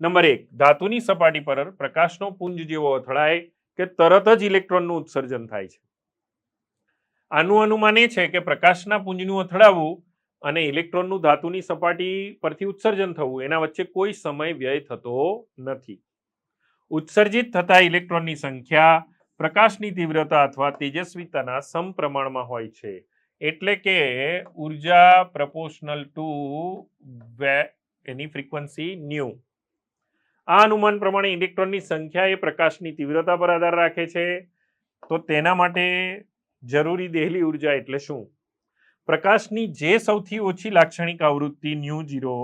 નંબર 1, ધાતુની સપાટી પર પ્રકાશનો પુંજ જેવો અથડાય કે તરત જ ઇલેક્ટ્રોનનું ઉત્સર્જન થાય છે. આનું અનુમાન એ છે કે પ્રકાશના પુંજનું અથડાવવું અને ઇલેક્ટ્રોનનું ધાતુની સપાટી પરથી ઉત્સર્જન થવું, એના વચ્ચે કોઈ સમય વ્યય થતો નથી. ઉત્સર્જિત થતા ઇલેક્ટ્રોનની સંખ્યા પ્રકાશની તીવ્રતા અથવા તેજસ્વીતાના સમપ્રમાણમાં હોય છે. એટલે કે ઉર્જા પ્રપોર્શનલ ટુ એની ફ્રીક્વન્સી ન્યુ. આ અનુમાન પ્રમાણે ઇલેક્ટ્રોનની સંખ્યા એ પ્રકાશની તીવ્રતા પર આધાર રાખે છે. તો તેના માટે જરૂરી દેહલી ઉર્જા એટલે શું? પ્રકાશની જે સૌથી ઓછી લાક્ષણિક આવૃત્તિ ν0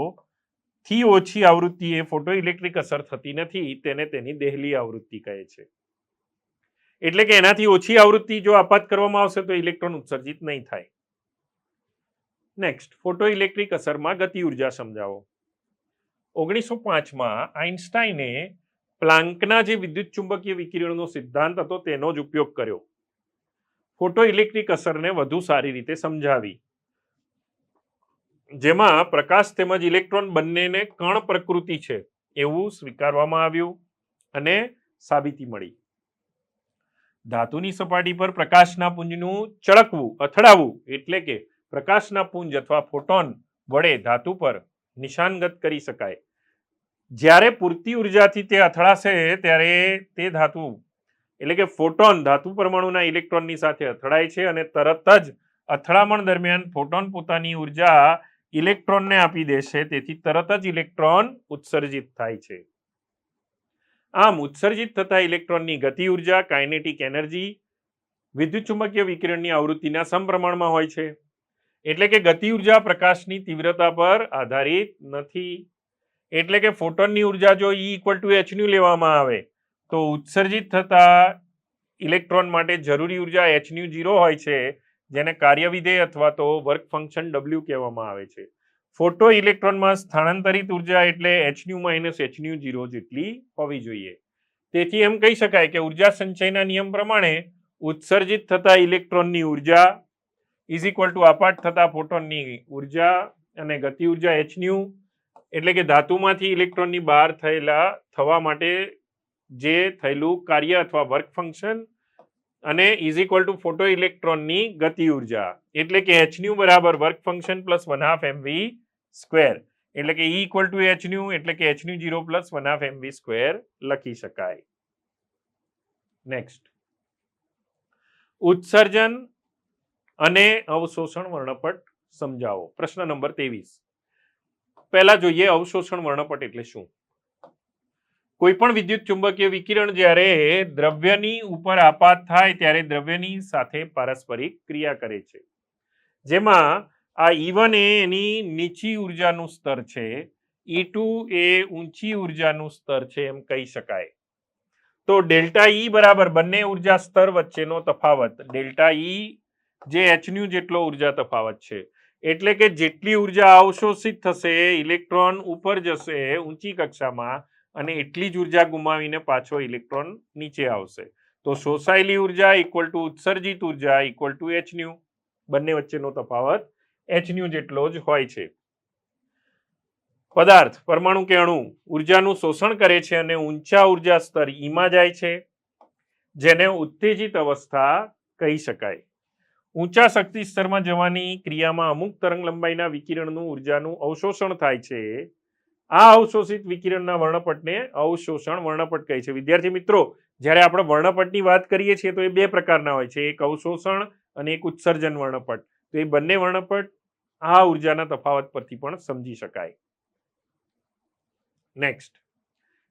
થી ઓછી આવૃત્તિ એ ફોટો ઇલેક્ટ્રિક અસર થતી નથી, તેને તેની દેહલી આવૃત્તિ કહે છે. એટલે કે એનાથી ઓછી આવૃત્તિ જો આપાત કરવામાં આવશે તો ઇલેક્ટ્રોન ઉત્સર્જિત નહીં થાય. નેક્સ્ટ, ફોટો ઇલેક્ટ્રિક અસરમાં ગતિ ઉર્જા સમજાવો. 1905માં આઇન્સ્ટાઈને પ્લાન્કના જે વિદ્યુત ચુંબકીય વિકિરણનો સિદ્ધાંત હતો તેનો જ ઉપયોગ કર્યો. ફોટો ઇલેક્ટ્રિક અસરને વધુ સારી રીતે સમજાવી, જેમાં પ્રકાશ તેમજ ઇલેક્ટ્રોન બંનેને કણ પ્રકૃતિ છે એવું સ્વીકારવામાં આવ્યું અને સાબિતી મળી. ધાતુની સપાટી પર પ્રકાશના પુંજનું ચળકવું, અથડાવવું એટલે કે પ્રકાશના પુંજ અથવા ફોટોન વડે ધાતુ પર નિશાનગત કરી શકાય. જ્યારે પૂરતી ઉર્જાથી તે અથડાશે ત્યારે તે ધાતુ એટલે કે ફોટોન ધાતુ પરમાણુના ઇલેક્ટ્રોનની સાથે અથડાય છે અને તરત જ અથડામણ દરમિયાન ફોટોન પોતાની ઉર્જા ઇલેક્ટ્રોનને આપી દેશે, તેથી તરત જ ઇલેક્ટ્રોન ઉત્સર્જિત થાય છે. આમ ઉત્સર્જિત થતા ઇલેક્ટ્રોનની ગતિ ઉર્જા કાઇનેટિક એનર્જી વિદ્યુત ચુંબકીય વિકિરણની આવૃત્તિના સમપ્રમાણમાં હોય છે. એટલે કે ગતિ ઉર્જા પ્રકાશની તીવ્રતા પર આધારિત નથી. એટલે કે ફોટોનની ઉર્જા જો E=hν લેવામાં આવે તો ઉત્સર્જિત થતા ઇલેક્ટ્રોન માટે જરૂરી ઉર્જા hν0 હોય છે, જેને કાર્ય વિધેય અથવા તો વર્ક ફંક્શન W કહેવામાં આવે છે. ફોટો ઇલેક્ટ્રોનમાં સ્થાનાંતરિત ઉર્જા એટલે hν - hν0 જેટલી હોવી જોઈએ. તેથી એમ કહી શકાય કે ઉર્જા સંચયના નિયમ પ્રમાણે ઉત્સર્જિત થતા ઇલેક્ટ્રોનની ઉર્જા આપાત થતા ફોટોનની ઉર્જા અને ગતિ ઉર્જા hν, એટલે કે ધાતુમાંથી ઇલેક્ટ્રોનની બહાર થવા માટે જે થયેલું કાર્ય અથવા વર્ક ફંક્શન, અને ફોટો ઇલેક્ટ્રોનની ગતિ ઉર્જા એટલે કે hν બરાબર વર્ક ફંક્શન પ્લસ 1/2 mv², એટલે કે E=hν એટલે કે hν0 પ્લસ 1/2 mv² લખી શકાય. નેક્સ્ટ, ઉત્સર્જન અને અવશોષણ વર્ણપટ સમજાવો. પ્રશ્ન નંબર 23. પહેલા જોઈએ અવશોષણ વર્ણપટ એટલે શું. કોઈ પણ વિદ્યુત ચુંબકીય વિકિરણ જ્યારે દ્રવ્યની ઉપર આપાત થાય ત્યારે દ્રવ્યની સાથે પારસ્પરિક ક્રિયા કરે છે, જેમાં આ E1 એ એની નીચી ઉર્જાનું સ્તર છે, E2 એ ઊંચી ઉર્જાનું સ્તર છે એમ કહી શકાય. તો ડેલ્ટા ઈ બરાબર બંને ઉર્જા સ્તર વચ્ચેનો તફાવત. ડેલ્ટા ઈ જે એચન્યુ જેટલો ઉર્જા તફાવત છે, એટલે કે જેટલી ઉર્જા અવશોષિત થશે ઇલેક્ટ્રોન ઉપર જશે ઊંચી કક્ષામાં અને એટલી જ ઉર્જા ગુમાવીને પાછો ઇલેક્ટ્રોન નીચે આવશે. તો શોષાયેલી ઉર્જા ઇક્વલ ટુ ઉત્સર્જિત ઉર્જા ઇક્વલ ટુ એચન્યુ. બંને વચ્ચેનો તફાવત એચન્યુ જેટલો જ હોય છે. પદાર્થ પરમાણુ કે અણુ ઉર્જાનું શોષણ કરે છે અને ઊંચા ઉર્જા સ્તર ઈમાં જાય છે, જેને ઉત્તેજિત અવસ્થા કહી શકાય. ઊંચા શક્તિ સ્તરમાં જવાની ક્રિયામાં અમુક તરંગ લંબાઈના વિકિરણનું ઉર્જાનું અવશોષણ થાય છે. આ અવશોષિત વિકિરણના વર્ણપટને અવશોષણ વર્ણપટ કહે છે. વિદ્યાર્થી મિત્રો, જ્યારે આપણે વર્ણપટની વાત કરીએ છીએ તો એ બે પ્રકારના હોય છે, એક અવશોષણ અને એક ઉત્સર્જન વર્ણપટ. તો એ બંને વર્ણપટ આ ઉર્જાના તફાવત પરથી પણ સમજી શકાય. નેક્સ્ટ,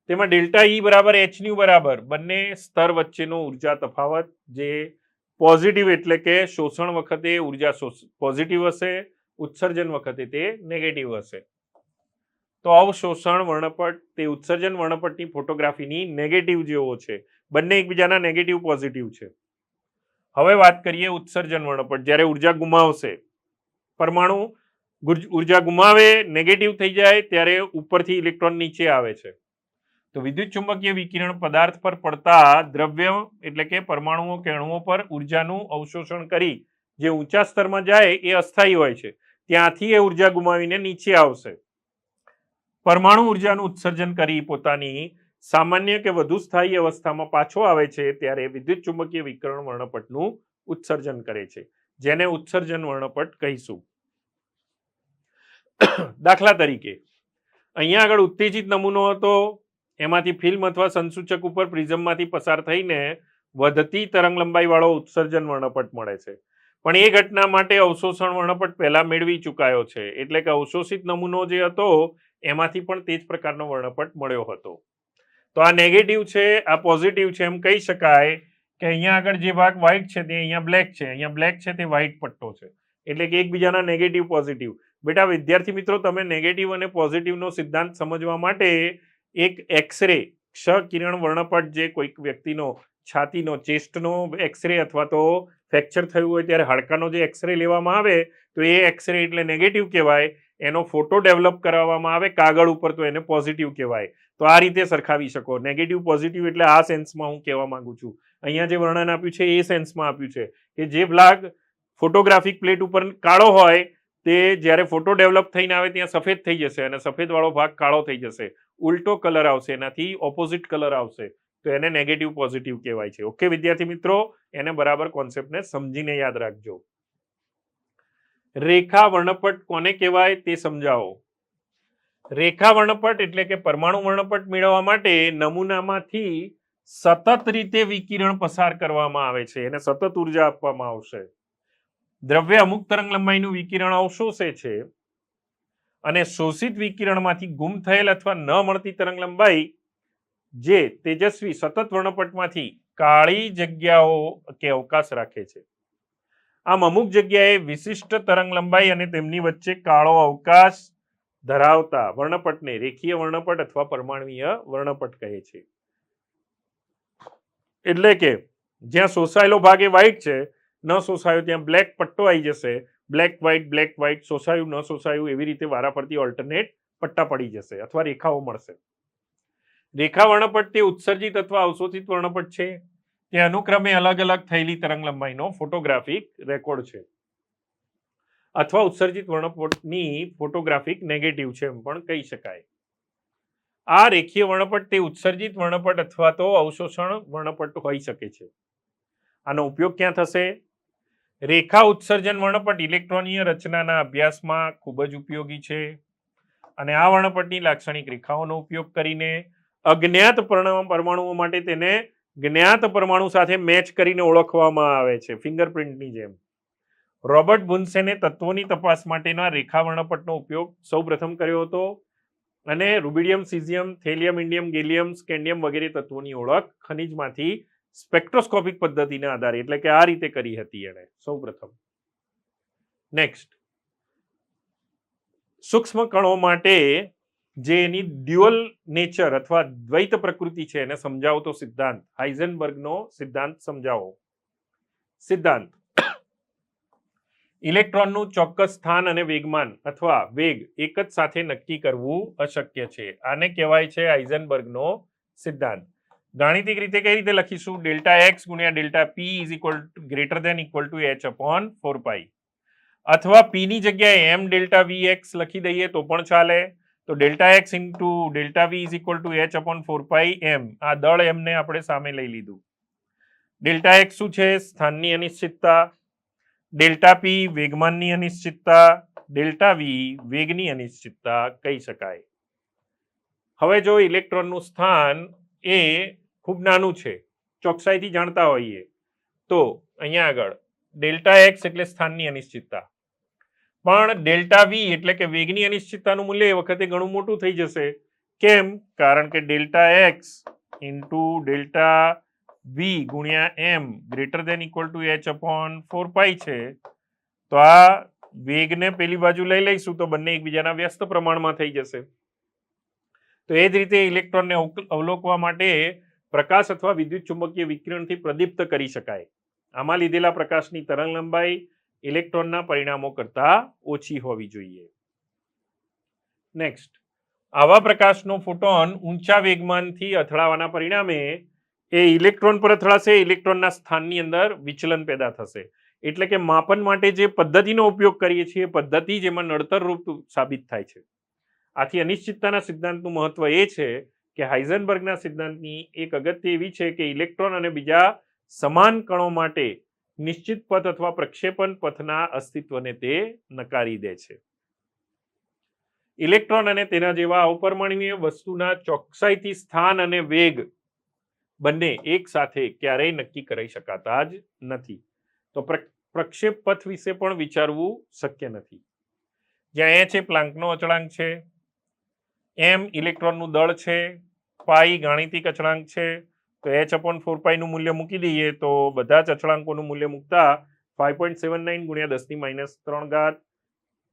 તેમાં ડેલ્ટા ઈ બરાબર એચન્યુ બરાબર બંને સ્તર વચ્ચેનો ઉર્જા તફાવત, જે પોઝિટિવ એટલે કે શોષણ વખતે ઉર્જા પોઝિટિવ હશે, ઉત્સર્જન વખતે તે નેગેટિવ હશે. તો અવશોષણ વર્ણપટ તે ઉત્સર્જન વર્ણપટની ફોટોગ્રાફીની નેગેટિવ જેવો છે. બંને એકબીજાના નેગેટિવ પોઝિટિવ છે. હવે વાત કરીએ ઉત્સર્જન વર્ણપટ. જ્યારે ઉર્જા ગુમાવશે, પરમાણુ ઉર્જા ગુમાવે, નેગેટિવ થઈ જાય, ત્યારે ઉપરથી ઇલેક્ટ્રોન નીચે આવે છે. તો વિદ્યુત ચુંબકીય વિકિરણ પદાર્થ પર પડતા દ્રવ્ય એટલે કે પરમાણુઓ કે અણુઓ પર ઉર્જાનું અવશોષણ કરી જે ઊંચા સ્તરમાં જાય એ અસ્થાયી હોય છે. ત્યાંથી એ ઉર્જા ગુમાવીને નીચે આવશે. પરમાણુ ઉર્જાનું ઉત્સર્જન કરી પોતાની સામાન્ય કે વધુ સ્થાયી અવસ્થામાં પાછો આવે છે ત્યારે વિદ્યુત ચુંબકીય વિકિરણ વર્ણપટનું ઉત્સર્જન કરે છે, જેને ઉત્સર્જન વર્ણપટ કહીશું. દાખલા તરીકે અહીંયા આગળ ઉત્તેજિત નમૂનો હતો, એમાંથી ફિલ્મ અથવા સંસૂચક ઉપર પ્રિઝમમાંથી પસાર થઈને વધતી તરંગ લંબાઈ વાળો ઉત્સર્જન વર્ણપટ મળે છે. પણ એ ઘટના માટે અવશોષણ વર્ણપટ પહેલા મેળવી ચૂકાયો છે, એટલે કે અવશોષિત નમૂનો જે હતો એમાંથી પણ તે જ પ્રકારનો વર્ણપટ મળ્યો હતો. તો આ નેગેટિવ છે, આ પોઝિટિવ છે. એમ કહી શકાય કે અહીંયા આગળ જે ભાગ વ્હાઇટ છે તે અહીંયા બ્લેક છે, અહીંયા બ્લેક છે તે વ્હાઇટ પટ્ટો છે, એટલે કે એકબીજાના નેગેટિવ પોઝિટિવ. બેટા વિદ્યાર્થી મિત્રો, તમે નેગેટિવ અને પોઝિટિવનો સિદ્ધાંત સમજવા માટે એક એક્સરે ક્ષ-કિરણ વર્ણપટ, જે કોઈક વ્યક્તિનો છાતીનો ચેસ્ટનો એક્સરે અથવા તો ફ્રેક્ચર થયું હોય ત્યારે હાડકાનો જે એક્સરે લેવામાં આવે તો એ એક્સરે એટલે નેગેટિવ કહેવાય. એનો ફોટો ડેવલપ કરવામાં આવે કાગળ ઉપર તો એને પોઝિટિવ કહેવાય. તો આ રીતે સરખાવી શકો. નેગેટિવ પોઝિટિવ એટલે આ સેન્સમાં હું કહેવા માંગુ છું. અહીંયા જે વર્ણન આપ્યું છે એ સેન્સમાં આપ્યું છે કે જે ભાગ ફોટોગ્રાફિક પ્લેટ ઉપર કાળો હોય તે જ્યારે ફોટો ડેવલપ થઈને આવે ત્યાં સફેદ થઈ જશે અને સફેદ વાળો ભાગ કાળો થઈ જશે, ઉલટો કલર આવશે, એનાથી ઓપોઝિટ કલર આવશે, તો એને નેગેટિવ પોઝિટિવ કહેવાય છે. ઓકે વિદ્યાર્થી મિત્રો, એને બરાબર કોન્સેપ્ટને સમજીને યાદ રાખજો. રેખા વર્ણપટ કોને કહેવાય તે સમજાવો. રેખા વર્ણપટ એટલે કે પરમાણુ વર્ણપટ મેળવવા માટે નમૂનામાંથી સતત રીતે વિકિરણ પસાર કરવામાં આવે છે, એને સતત ઉર્જા આપવામાં આવશે. દ્રવ્ય અમુક તરંગ લંબાઈનું વિકિરણ અવશોષે છે અને શોષિત વિકિરણમાંથી ગુમ થયેલ અથવા ન મળતી તરંગ લંબાઈ જે તેજસ્વી સતત વર્ણપટમાંથી કાળી જગ્યાઓ કે અવકાશ રાખે છે. આમ અમુક જગ્યાએ વિશિષ્ટ તરંગ લંબાઈ અને તેમની વચ્ચે કાળો અવકાશ ધરાવતા વર્ણપટને રેખીય વર્ણપટ અથવા પરમાણુય વર્ણપટ કહે છે. એટલે કે જ્યાં શોષાયેલો ભાગ એ વ્હાઇટ છે, ન શોષાયો ત્યાં બ્લેક પટ્ટો આવી જશે. બ્લેક વ્હાઇટ, શોષાયું ન શોષાયું, એવી રીતે વારાફરતી ઓલ્ટરનેટ પટ્ટા પડી જશે અથવા રેખાઓ મળશે. રેખા વર્ણપટ તે ઉત્સર્જિત અથવા અવશોષિત વર્ણપટ છે. તે અનુક્રમે અલગ અલગ થયેલી તરંગ લંબાઈનો ફોટોગ્રાફિક રેકોર્ડ છે અથવા ઉત્સર્જિત વર્ણપટની ફોટોગ્રાફિક નેગેટિવ છે એમ પણ કહી શકાય. આ રેખીય વર્ણપટ તે ઉત્સર્જિત વર્ણપટ અથવા તો અવશોષણ વર્ણપટ હોઈ શકે છે. આનો ઉપયોગ ક્યાં થશે? રેખા ઉત્સર્જન વર્ણપટ ઇલેક્ટ્રોનીય રચનાના અભ્યાસમાં ખૂબ જ ઉપયોગી છે અને આ વર્ણપટની લાક્ષણિક રેખાઓનો ઉપયોગ કરીને અજ્ઞાત પરમાણુઓ માટે તેને જ્ઞાત પરમાણુ સાથે મેચ કરીને ઓળખવામાં આવે છે, ફિંગરપ્રિન્ટની જેમ. રોબર્ટ બુન્સેને તત્વોની તપાસ માટેના રેખા વર્ણપટનો ઉપયોગ સૌપ્રથમ કર્યો હતો અને rubidium, caesium, thallium, indium, gallium, scandium વગેરે તત્વોની ઓળખ ખનિજમાંથી સ્પેક્ટ્રોસ્કોપિક પદ્ધતિના આધારે એટલે કે આ રીતે કરી હતી એણે સૌપ્રથમ. નેક્સ્ટ, સૂક્ષ્મ કણો માટે જે એની ડ્યુઅલ નેચર અથવા દ્વૈત પ્રકૃતિ છે એને સમજાવતો સિદ્ધાંત, હાઇઝનબર્ગનો સિદ્ધાંત સમજાવો. સિદ્ધાંત: ઇલેક્ટ્રોનનું ચોક્કસ સ્થાન અને વેગમાન અથવા વેગ એક જ સાથે નક્કી કરવું અશક્ય છે. આને કહેવાય છે હાઇઝનબર્ગનો સિદ્ધાંત. ગાણિતિક રીતે કઈ રીતે લખીશું? ડેલ્ટા એક્સ ગુણ્યા delta P is greater than equal to h upon 4 પાઈ, અથવા પી ની જગ્યાએ એમ ડેલ્ટા વી એક્સ લખી દઈએ તો પણ ચાલે. તો delta x into delta v is equal to h upon 4 pi m. આ દળ એમને આપણે સામે લઈ લીધું. ડેલ્ટા એક્સ શું છે? સ્થાનની અનિશ્ચિતતા. ડેલ્ટા પી વેગમાનની અનિશ્ચિતતા. ડેલ્ટા વી વેગની અનિશ્ચિતતા કહી શકાય. હવે જો ઇલેક્ટ્રોનનું સ્થાન એ ખૂબ નાનું છે, ચોકસાઈથી જાણતા હોઈએ તો અહીંયા આગળ ડેલ્ટા એક્સ એટલે સ્થાનની અનિશ્ચિતતા, પણ ડેલ્ટા વી એટલે કે વેગની અનિશ્ચિતતાનું મૂલ્ય એ વખતે ઘણું મોટું થઈ જશે. કેમ? કારણ કે delta x into delta v ગુણ્યા m greater than equal to h upon 4 pi છે. તો આ વેગને પેલી બાજુ લઈ લઈશું તો બંને એકબીજાના વ્યસ્ત પ્રમાણમાં થઈ જશે. તો એ જ રીતે ઇલેક્ટ્રોનને અવલોકવા માટે પ્રકાશ અથવા વિદ્યુત ચુંબકીય વિકિરણથી પ્રદીપ્ત કરી શકાય. આમાં લીધેલા પ્રકાશની તરંગ લંબાઈ ઇલેક્ટ્રોનના પરિણામો કરતા ઓછી હોવી જોઈએ. નેક્સ્ટ, આવા પ્રકાશનો ફોટોન ઊંચા વેગમાનથી અથડાવાના પરિણામે એ ઇલેક્ટ્રોન પર અથડાશે, ઇલેક્ટ્રોનના સ્થાનની અંદર વિચલન પેદા થશે. એટલે કે માપન માટે જે પદ્ધતિનો ઉપયોગ કરીએ છીએ એ પદ્ધતિ જ એમાં નડતર રૂપ સાબિત થાય છે. આથી અનિશ્ચિતતાના સિદ્ધાંતનું મહત્વ એ છે કે હાઇઝનબર્ગના સિદ્ધાંતની એક અગત્ય એવી છે કે ઇલેક્ટ્રોન અને બીજા સમાન કણો માટે નિશ્ચિત પથ અથવા પ્રક્ષેપણ પથના અસ્તિત્વને તે નકારી દે છે. ઇલેક્ટ્રોન અને તેના જેવા અપરિમાણીય વસ્તુના ચોકસાઈથી સ્થાન અને વેગ બંને એક સાથે ક્યારેય નક્કી કરી શકાતા જ નથી. તો પ્રક્ષેપ પથ વિશે પણ વિચારવું શક્ય નથી. જ્યાં એ છે પ્લાન્કનો અચળાંક છે, એમ ઇલેક્ટ્રોનનું દળ છે, પાઈ ગાણિતિક અચળાંક છે. તો h અપોન 4 પાઈનું મૂલ્ય મૂકી દઈએ તો બધા જ અચળાંકોનું મૂલ્ય મૂકતા 5.79 ગુણ્યા 10⁻³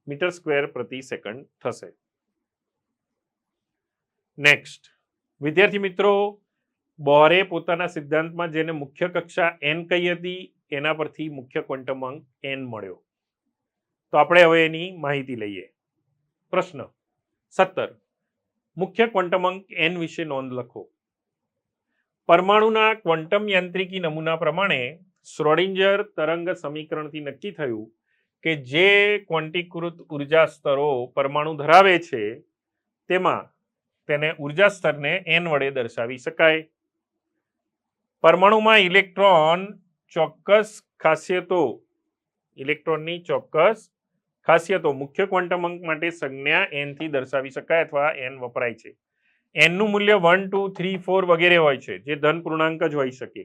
મીટર સ્ક્વેર પ્રતિ સેકન્ડ થશે. નેક્સ્ટ, વિદ્યાર્થી મિત્રો, બોરે પોતાના સિદ્ધાંતમાં જેને મુખ્ય કક્ષા n કહી હતી એના પરથી મુખ્ય ક્વોન્ટમ અંક n મળ્યો. તો આપણે હવે એની માહિતી લઈએ. પ્રશ્ન 17, મુખ્ય ક્વોન્ટમ અંક n વિશે નોંધ લખો. પરમાણુના ક્વોન્ટમ યાંત્રિકી નમૂના પ્રમાણે શ્રોડિંજર તરંગ સમીકરણથી નક્કી થયું કે જે ક્વોન્ટીકૃત ઉર્જા સ્તરો પરમાણુ ધરાવે છે તેમાં તેને ઉર્જા સ્તરને n વડે દર્શાવી શકાય. પરમાણુમાં ઇલેક્ટ્રોનની ચોક્કસ ખાસિયતો મુખ્ય ક્વોન્ટમ અંક માટે સંજ્ઞા n થી દર્શાવી શકાય અથવા n વપરાય છે. n નું મૂલ્ય 1, 2, 3, 4 વગેરે હોય છે, જે ધન પૂર્ણાંક જ હોઈ શકે.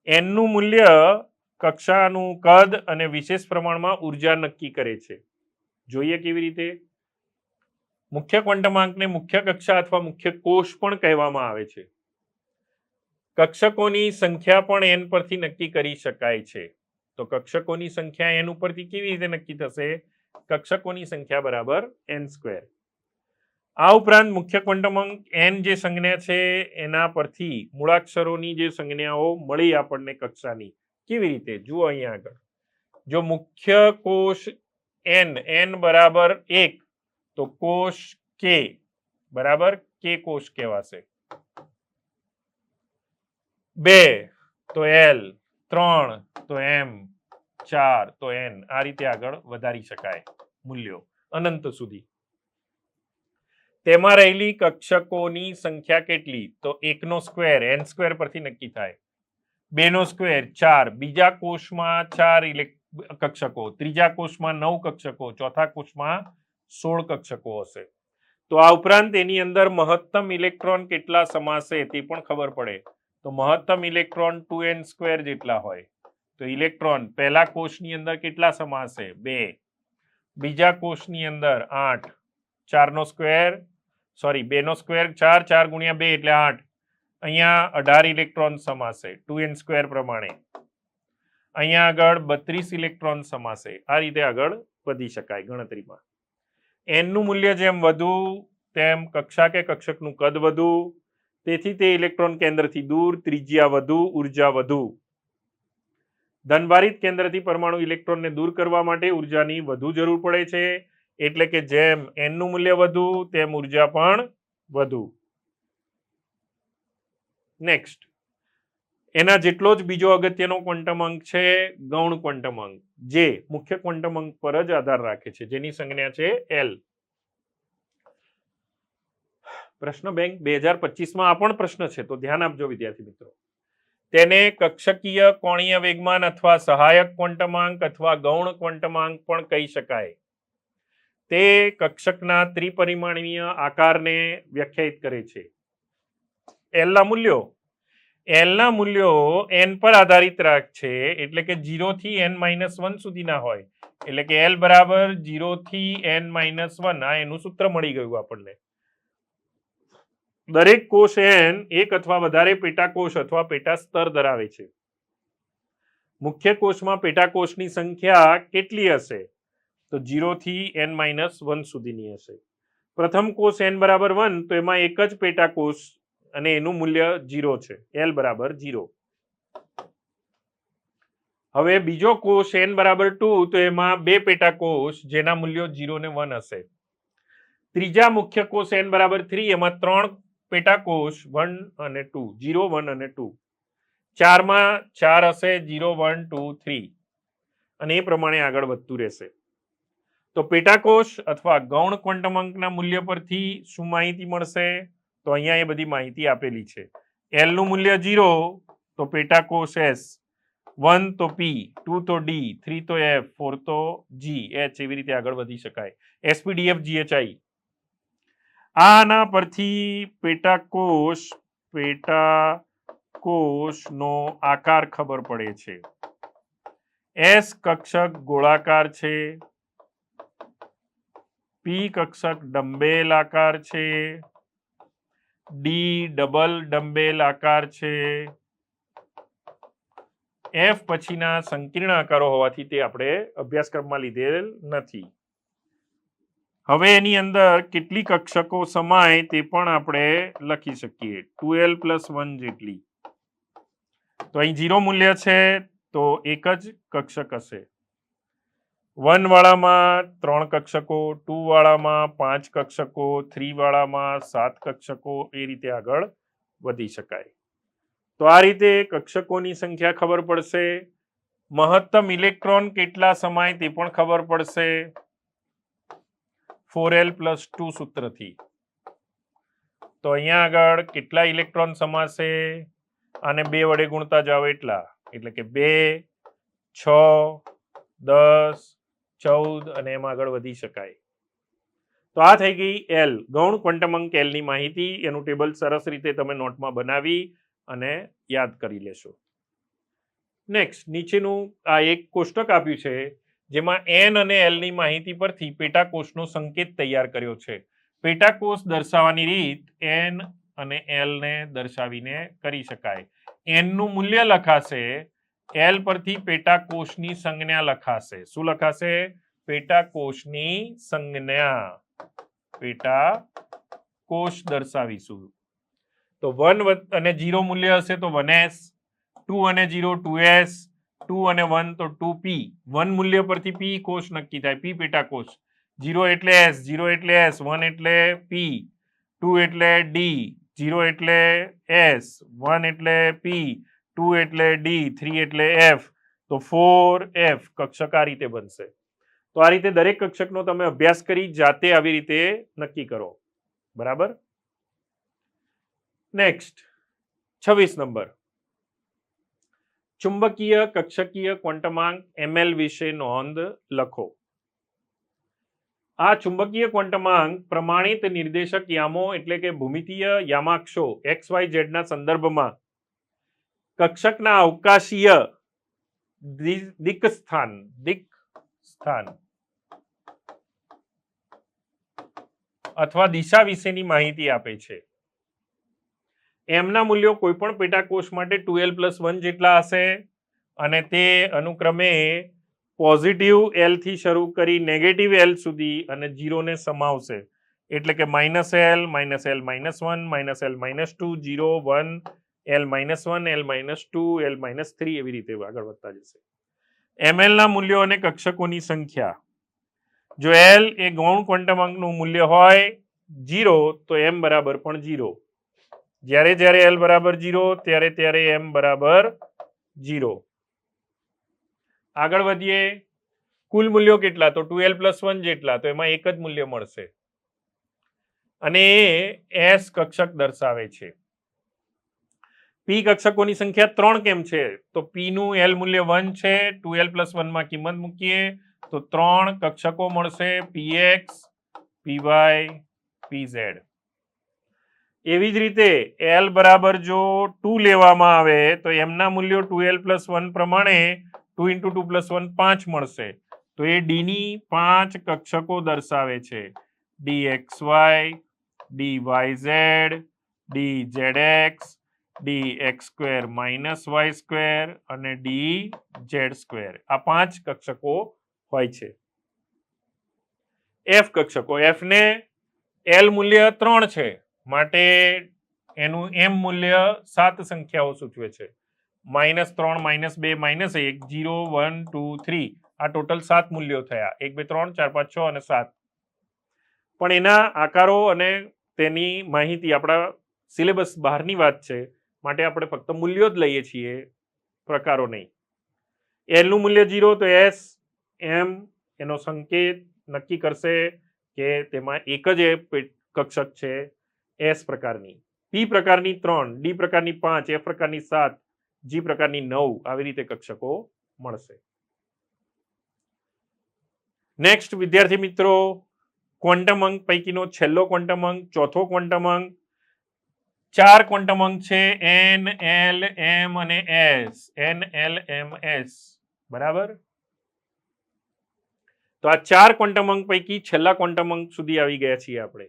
n નું મૂલ્ય કક્ષાનું કદ અને વિશેષ પ્રમાણમાં ઉર્જા નક્કી કરે છે. જોઈએ કેવી રીતે. મુખ્ય ક્વોન્ટમાંકને મુખ્ય કક્ષા અથવા મુખ્ય કોષ પણ કહેવામાં આવે છે. કક્ષકોની સંખ્યા પણ n પરથી નક્કી કરી શકાય છે. તો કક્ષકોની સંખ્યા n ઉપરથી કેવી રીતે નક્કી થશે? કક્ષકોની સંખ્યા બરાબર n². આ ઉપરાંત મુખ્ય ક્વોન્ટમ અંક n જે સંજ્ઞા છે એના પરથી મૂળાક્ષરોની જે સંજ્ઞાઓ મળી આપણને કક્ષાની, કેવી રીતે? જુઓ અહીંયા આગળ. જો મુખ્ય કોષ n બરાબર 1 તો કોષ k બરાબર k કોષ કહેવાશે. 2 તો l, 3 તો m, 4 તો n. આ રીતે આગળ વધારી શકાય મૂલ્યો અનંત સુધી. તેમાં રહેલી કક્ષકોની સંખ્યા કેટલી? તો 1² n² પરથી નક્કી થાય. 2² 4, બીજા કોષમાં 4 કક્ષકો, ત્રીજા કોષમાં 9 કક્ષકો, ચોથા કોષમાં 16 કક્ષકો હશે. તો આ ઉપરાંત એની અંદર મહત્તમ ઇલેક્ટ્રોન કેટલા સમાશે તે પણ ખબર પડે. તો મહત્તમ ઇલેક્ટ્રોન 2n² જેટલા હોય. તો ઇલેક્ટ્રોન પહેલા કોષની અંદર કેટલા સમાશે? 2, બીજા કોષની અંદર 8, 2 નો સ્ક્વેર 4, 4 ગુણ્યા 2 એટલે 8. અહીંયા 18 ઇલેક્ટ્રોન સમાશે 2n² પ્રમાણે. અહીંયા આગળ 32 ઇલેક્ટ્રોન સમાશે. આ રીતે આગળ વધી શકાય ગણતરીમાં. n નું મૂલ્ય જેમ વધુ તેમ કક્ષા કે કક્ષકનું કદ વધુ, તેથી તે ઇલેક્ટ્રોન કેન્દ્રથી દૂર, ત્રિજ્યા વધુ, ઉર્જા વધુ. ધનભારિત કેન્દ્રથી પરમાણુ ઇલેક્ટ્રોનને દૂર કરવા માટે ઉર્જાની વધુ જરૂર પડે છે, એટલે કે જેમ n નું મૂલ્ય વધુ તેમ ઉર્જા પણ વધુ. નેક્સ્ટ, એના જેટલો જ બીજો અગત્યનો ક્વોન્ટમ અંક છે ગૌણ ક્વોન્ટમ અંક, જે મુખ્ય ક્વોન્ટમ અંક પર જ આધાર રાખે છે, જેની સંજ્ઞા છે L. પ્રશ્ન બેંક 2025માં આ પણ પ્રશ્ન છે, તો ધ્યાન આપજો વિદ્યાર્થી મિત્રો. તેને કક્ષકીય કોણીય વેગમાન અથવા સહાયક ક્વોન્ટમાંક અથવા ગૌણ ક્વોન્ટમાંક પણ કહી શકાય. તે કક્ષકના ત્રિપરિમાણીય આકારને વ્યાખ્યાયિત કરે છે. L ના મૂલ્યો n પર આધારિત છે, એટલે કે 0 થી n-1 સુધીના હોય, એટલે કે L બરાબર 0 થી n-1. આ એનું સૂત્ર મળી ગયું આપણને. દરેક કોષ n એક અથવા વધારે પેટાકોષ અથવા પેટા સ્તર ધરાવે છે. મુખ્ય કોષમાં પેટાકોષની સંખ્યા કેટલી હશે? તો 0 થી n-1 સુધીની હશે. પ્રથમ કોષ n બરાબર 1, તો એમાં એક જ પેટાકોષ અને એનું મૂલ્ય 0 છે, L બરાબર 0. હવે બીજો કોષ n બરાબર 2, તો એમાં બે પેટાકોષ જેના મૂલ્યો 0 ને 1 હશે. ત્રીજા મુખ્ય કોષ n બરાબર 3, એમાં 3 પેટાકોષ 1 અને 2, 0, 1 અને 2. 4માં 4 હશે, 0, 1, 2, 3, અને એ પ્રમાણે આગળ વધતું રહેશે. તો પેટાકોષ અથવા ગૌણ ક્વોન્ટમ અંકના મૂલ્ય પરથી શું માહિતી મળશે? તો અહીંયા એ બધી માહિતી આપેલી છે. L નું મૂલ્ય 0, તો પેટાકોષ S, 1 તો P, 2 તો D, 3 તો F, 4 તો G, H, એવી રીતે આગળ વધી શકાય. SPDFGHI. આના પરથી પેટાકોષનો આકાર ખબર પડે છે. S કક્ષક ગોળાકાર છે, P કક્ષક ડંબેલ આકાર છે, D ડબલ ડંબેલ આકાર છે, F પછીના સંકીર્ણ આકારો હોવાથી તે આપણે અભ્યાસક્રમમાં લીધેલ નથી. હવે એની અંદર કેટલી કક્ષકો સમાય તે પણ આપણે લખી શકીએ, 2l+1 જેટલી. તો અહીં 0 મૂલ્ય છે, તો એક જ કક્ષક હશે. 1 વાળામાં 3 કક્ષકો, 2 વાળામાં 5 કક્ષકો, 3 વાળામાં 7 કક્ષકો, એ રીતે આગળ વધી શકાય. તો આ રીતે કક્ષકોની સંખ્યા ખબર પડશે. મહત્તમ ઇલેક્ટ્રોન કેટલા સમાય તે પણ ખબર પડશે 4l+2 સૂત્રથી. તો અહીંયા આગળ કેટલા ઇલેક્ટ્રોન સમાશે? અને 2 વડે ગુણતા જાઓ એટલા, એટલે કે 2, 6, 10, 14, અને એમાં આગળ વધી શકાય. તો આ થઈ ગઈ L, ગૌણ ક્વોન્ટમ અંક L ની માહિતી. એનું ટેબલ સરસ રીતે તમે નોટમાં બનાવી અને યાદ કરી લેશો. નેક્સ્ટ, નીચેનું આ એક કોષ્ટક આપ્યું છે, જેમાં n અને L ની માહિતી પરથી પેટાકોષનો સંકેત તૈયાર કર્યો છે. પેટાકોષ દર્શાવવાની રીત n અને L ને દર્શાવીને કરી શકાય. n નું મૂલ્ય લખાશે, L પરથી પેટાકોષની સંજ્ઞા લખાશે. શું લખાશે? પેટાકોષની સંજ્ઞા. પેટાકોષ દર્શાવીશું. તો 1 અને 0 મૂલ્ય હશે તો 1s, 2 અને 0 2s, 2 અને 1 તો 2p. 1 મૂલ્ય પરથી p કોષ નક્કી થાય, p પેટાકોષ. 0 એટલે s, 0 એટલે s, 1 એટલે p, 2 એટલે d, 0 એટલે s, 1 એટલે p, 2 એટલે d, 3 એટલે f, તો 4f કક્ષક આ રીતે બનશે. તો આ રીતે દરેક કક્ષકનો તમે અભ્યાસ કરી જાતે આવી રીતે નક્કી કરો. બરાબર? Next, 26 number. ચુંબકીય કક્ષકીય ક્વોન્ટમાંક ml વિશે નોંધ લખો. આ ચુંબકીય ક્વોન્ટમાંક પ્રમાણિત નિર્દેશક યામો એટલે કે ભૂમિતીય યામાક્ષો XYZ ના સંદર્ભમાં કક્ષકના અવકાશીય દિક સ્થાન અથવા દિશા વિશેની માહિતી આપે છે. એમના મૂલ્યો કોઈ પણ પેટાકોષ માટે 2l+1 જેટલા હશે, અને તે અનુક્રમે પોઝિટિવ L થી શરૂ કરી નેગેટિવ L સુધી અને 0 ને સમાવશે. એટલે કે -L, -L -1, -L -2, 0, 1, L -1, L -2, L -3 એવી રીતે આગળ વધતા જશે. ml ના મૂલ્યો અને કક્ષકોની સંખ્યા. જો L એ ગૌણ ક્વોન્ટમ અંકનું મૂલ્ય હોય 0 તો m બરાબર પણ 0. જ્યારે જ્યારે L બરાબર 0 ત્યારે m બરાબર 0. આગળ વધીએ. કુલ મૂલ્યો કેટલા? તો 2L + 1 જેટલા, તો એમાં એક જ મૂલ્ય મળશે અને એ S કક્ષક દર્શાવે છે. P કક્ષકોની સંખ્યા 3 કેમ છે? તો P નું L મૂલ્ય 1 છે, 2L + 1 માં કિંમત મૂકીએ તો 3 કક્ષકો મળશે, PX, PY, PZ. એવી જ રીતે L બરાબર જો 2 લેવામાં આવે તો એમના મૂલ્યો 2L + 1 પ્રમાણે 2 × 2 + 1 5 મળશે. તો એ D ની 5 કક્ષકો દર્શાવે છે. DXY, DYZ, DZX, DX² - y² અને DZ². આ 5 કક્ષકો હોય છે. F કક્ષકો. F ને L મૂલ્ય 3 છે માટે એનું m મૂલ્ય 7 સંખ્યાઓ સૂચવે છે. -3, -2, -1, 0, 1, 2, 3 આ ટોટલ 7 મૂલ્યો થયા. 1, 2, 3, 4, 5, 6 અને 7. પણ એના આકારો અને તેની માહિતી આપણા સિલેબસ બહારની વાત છે માટે આપણે ફક્ત મૂલ્યો જ લઈએ છીએ, પ્રકારો નહીં. L નું મૂલ્ય 0 તો S, M એનો સંકેત નક્કી કરશે કે તેમાં એક જ કક્ષક છે S પ્રકારની. P પ્રકારની 3, D પ્રકારની 5, F પ્રકારની 7, G પ્રકારની 9 આવી રીતે કક્ષકો મળશે. નેક્સ્ટ વિદ્યાર્થી મિત્રો, ક્વોન્ટમ અંક પૈકીનો છેલ્લો ક્વોન્ટમ અંક, ચોથો ક્વોન્ટમ અંક. 4 ક્વોન્ટમ અંક છે N, L, M અને S. N, L, M, S. બરાબર? તો આ 4 ક્વોન્ટમ અંક પૈકી છેલ્લા ક્વોન્ટમ અંક સુધી આવી ગયા છીએ આપણે.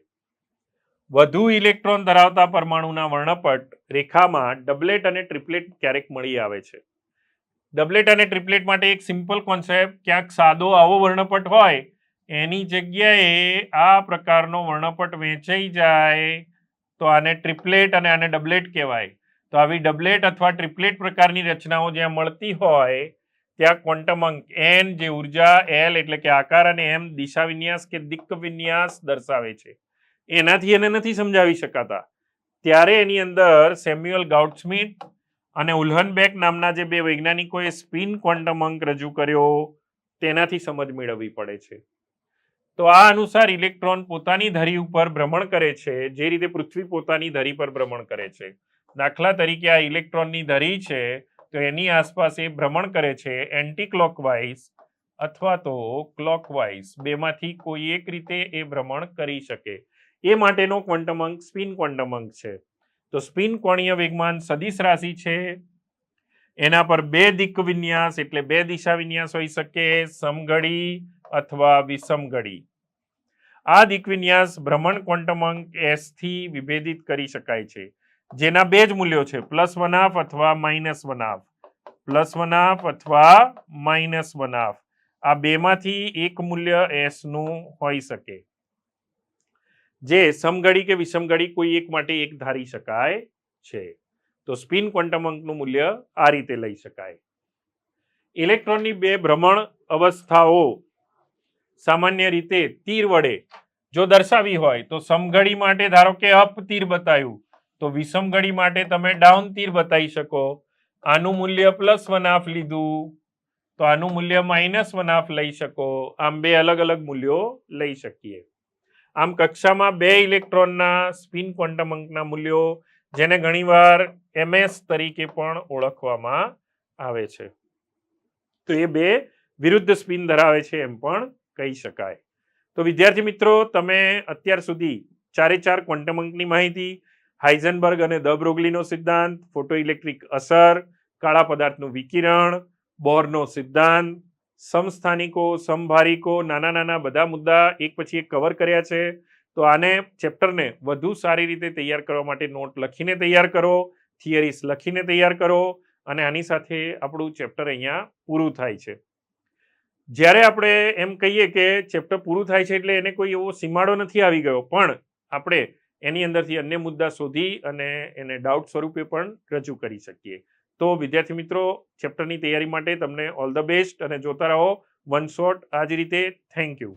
વધુ ઇલેક્ટ્રોન ધરાવતા પરમાણુના વર્ણપટ રેખામાં ડબલેટ અને ટ્રિપલેટ ક્યારેક મળી આવે છે. ડબલેટ અને ટ્રિપલેટ માટે એક સિમ્પલ કોન્સેપ્ટ, ક્યાંક સાદો આવો વર્ણપટ હોય એની જગ્યાએ આ પ્રકારનો વર્ણપટ વહેંચાઈ જાય તો આને ટ્રિપલેટ અને આને ડબલેટ કહેવાય. તો આવી ડબલેટ અથવા ટ્રિપલેટ પ્રકારની રચનાઓ જ્યાં મળતી હોય ત્યાં ક્વોન્ટમ અંક N જે ઉર્જા, L એટલે કે આકાર અને M દિશા વિન્યાસ કે દિક્ક વિન્યાસ દર્શાવે છે. એનાથી એને નથી સમજાવી શકાતા. ત્યારે એની અંદર સેમ્યુઅલ ગાઉડસ્મિથ અને ઉલ્હનબેક નામના જે 2 વૈજ્ઞાનિકોએ સ્પિન ક્વોન્ટમ અંક રજૂ કર્યો તેનાથી સમજ મેળવવી પડે છે. તો આ અનુસાર ઇલેક્ટ્રોન પોતાની ધરી ઉપર ભ્રમણ કરે છે જે રીતે પૃથ્વી પોતાની ધરી પર ભ્રમણ કરે છે. દાખલા તરીકે આ ઇલેક્ટ્રોનની ધરી છે તો એની આસપાસ એ ભ્રમણ કરે છે એન્ટી ક્લોકવાઇઝ અથવા તો ક્લોકવાઇઝ, બેમાંથી કોઈ એક રીતે એ ભ્રમણ કરી શકે. એ માટેનો ક્વોન્ટમ અંક સ્પિન ક્વોન્ટમ અંક છે. તો સ્પિન કોણીય વેગમાન સદિશ રાશિ છે. એના પર 2 દિક્ક વિન્યાસ એટલે 2 દિશા વિન્યાસ હોઈ શકે, સમઘડી અથવા વિષમઘડી. આ દિક્ક વિન્યાસ ભ્રમણ ક્વોન્ટમ અંક S થી વિભેદિત કરી શકાય છે, જેના 2 જ મૂલ્યો છે, +1/2 અથવા -1/2. +1/2 અથવા -1/2. આ બેમાંથી એક મૂલ્ય S નું હોઈ શકે, જે સમઘડી કે વિષમઘડી કોઈ એક માટે એક ધારી શકાય છે. તો સ્પિન ક્વોન્ટમ અંકનું મૂલ્ય આ રીતે લઈ શકાય. ઇલેક્ટ્રોનની 2 ભ્રમણ અવસ્થાઓ સામાન્ય રીતે તીર વડે જો દર્શાવી હોય તો સમઘડી માટે ધારો કે અપ તીર બતાવ્યું તો વિષમઘડી માટે તમે ડાઉન તીર બતાવી શકો. આનું મૂલ્ય +1/2 લીધું તો આનું મૂલ્ય -1/2 લઈ શકો. આમ 2 અલગ અલગ મૂલ્યો લઈ શકીએ. આમ કક્ષામાં 2 ઇલેક્ટ્રોનના સ્પિન ક્વોન્ટમ અંકના મૂલ્યો, જેને ઘણીવાર MS તરીકે પણ ઓળખવામાં આવે છે, તો એ 2 વિરુદ્ધ સ્પિન ધરાવે છે એમ પણ કહી શકાય. તો વિદ્યાર્થી મિત્રો, તમે અત્યાર સુધી 4 ક્વોન્ટમ અંકની માહિતી, હાઇઝનબર્ગ અને દ બ્રોગલીનો સિદ્ધાંત, ફોટો ઇલેક્ટ્રિક અસર, કાળા પદાર્થનું વિકિરણ, બોરનો સિદ્ધાંત, સમસ્થાનિકો, સમભારિકો, નાના બધા મુદ્દા એક પછી એક કવર કર્યા છે. તો આને ચેપ્ટરને વધુ સારી રીતે તૈયાર કરવા માટે નોટ લખીને તૈયાર કરો, થિયરીસ લખીને તૈયાર કરો અને આની સાથે આપણું ચેપ્ટર અહીંયા પૂરું થાય છે. જ્યારે આપણે એમ કહીએ કે ચેપ્ટર પૂરું થાય છે એટલે એને કોઈ એવો સીમાડો નથી આવી ગયો, પણ આપણે એની અંદરથી અન્ય મુદ્દા શોધી અને એને ડાઉટ સ્વરૂપે પણ રજૂ કરી શકીએ. તો વિદ્યાર્થી મિત્રો, ચેપ્ટરની તૈયારી માટે તમને ઓલ ધ બેસ્ટ અને જોતા રહો વન શોટ આ જ રીતે. Thank you.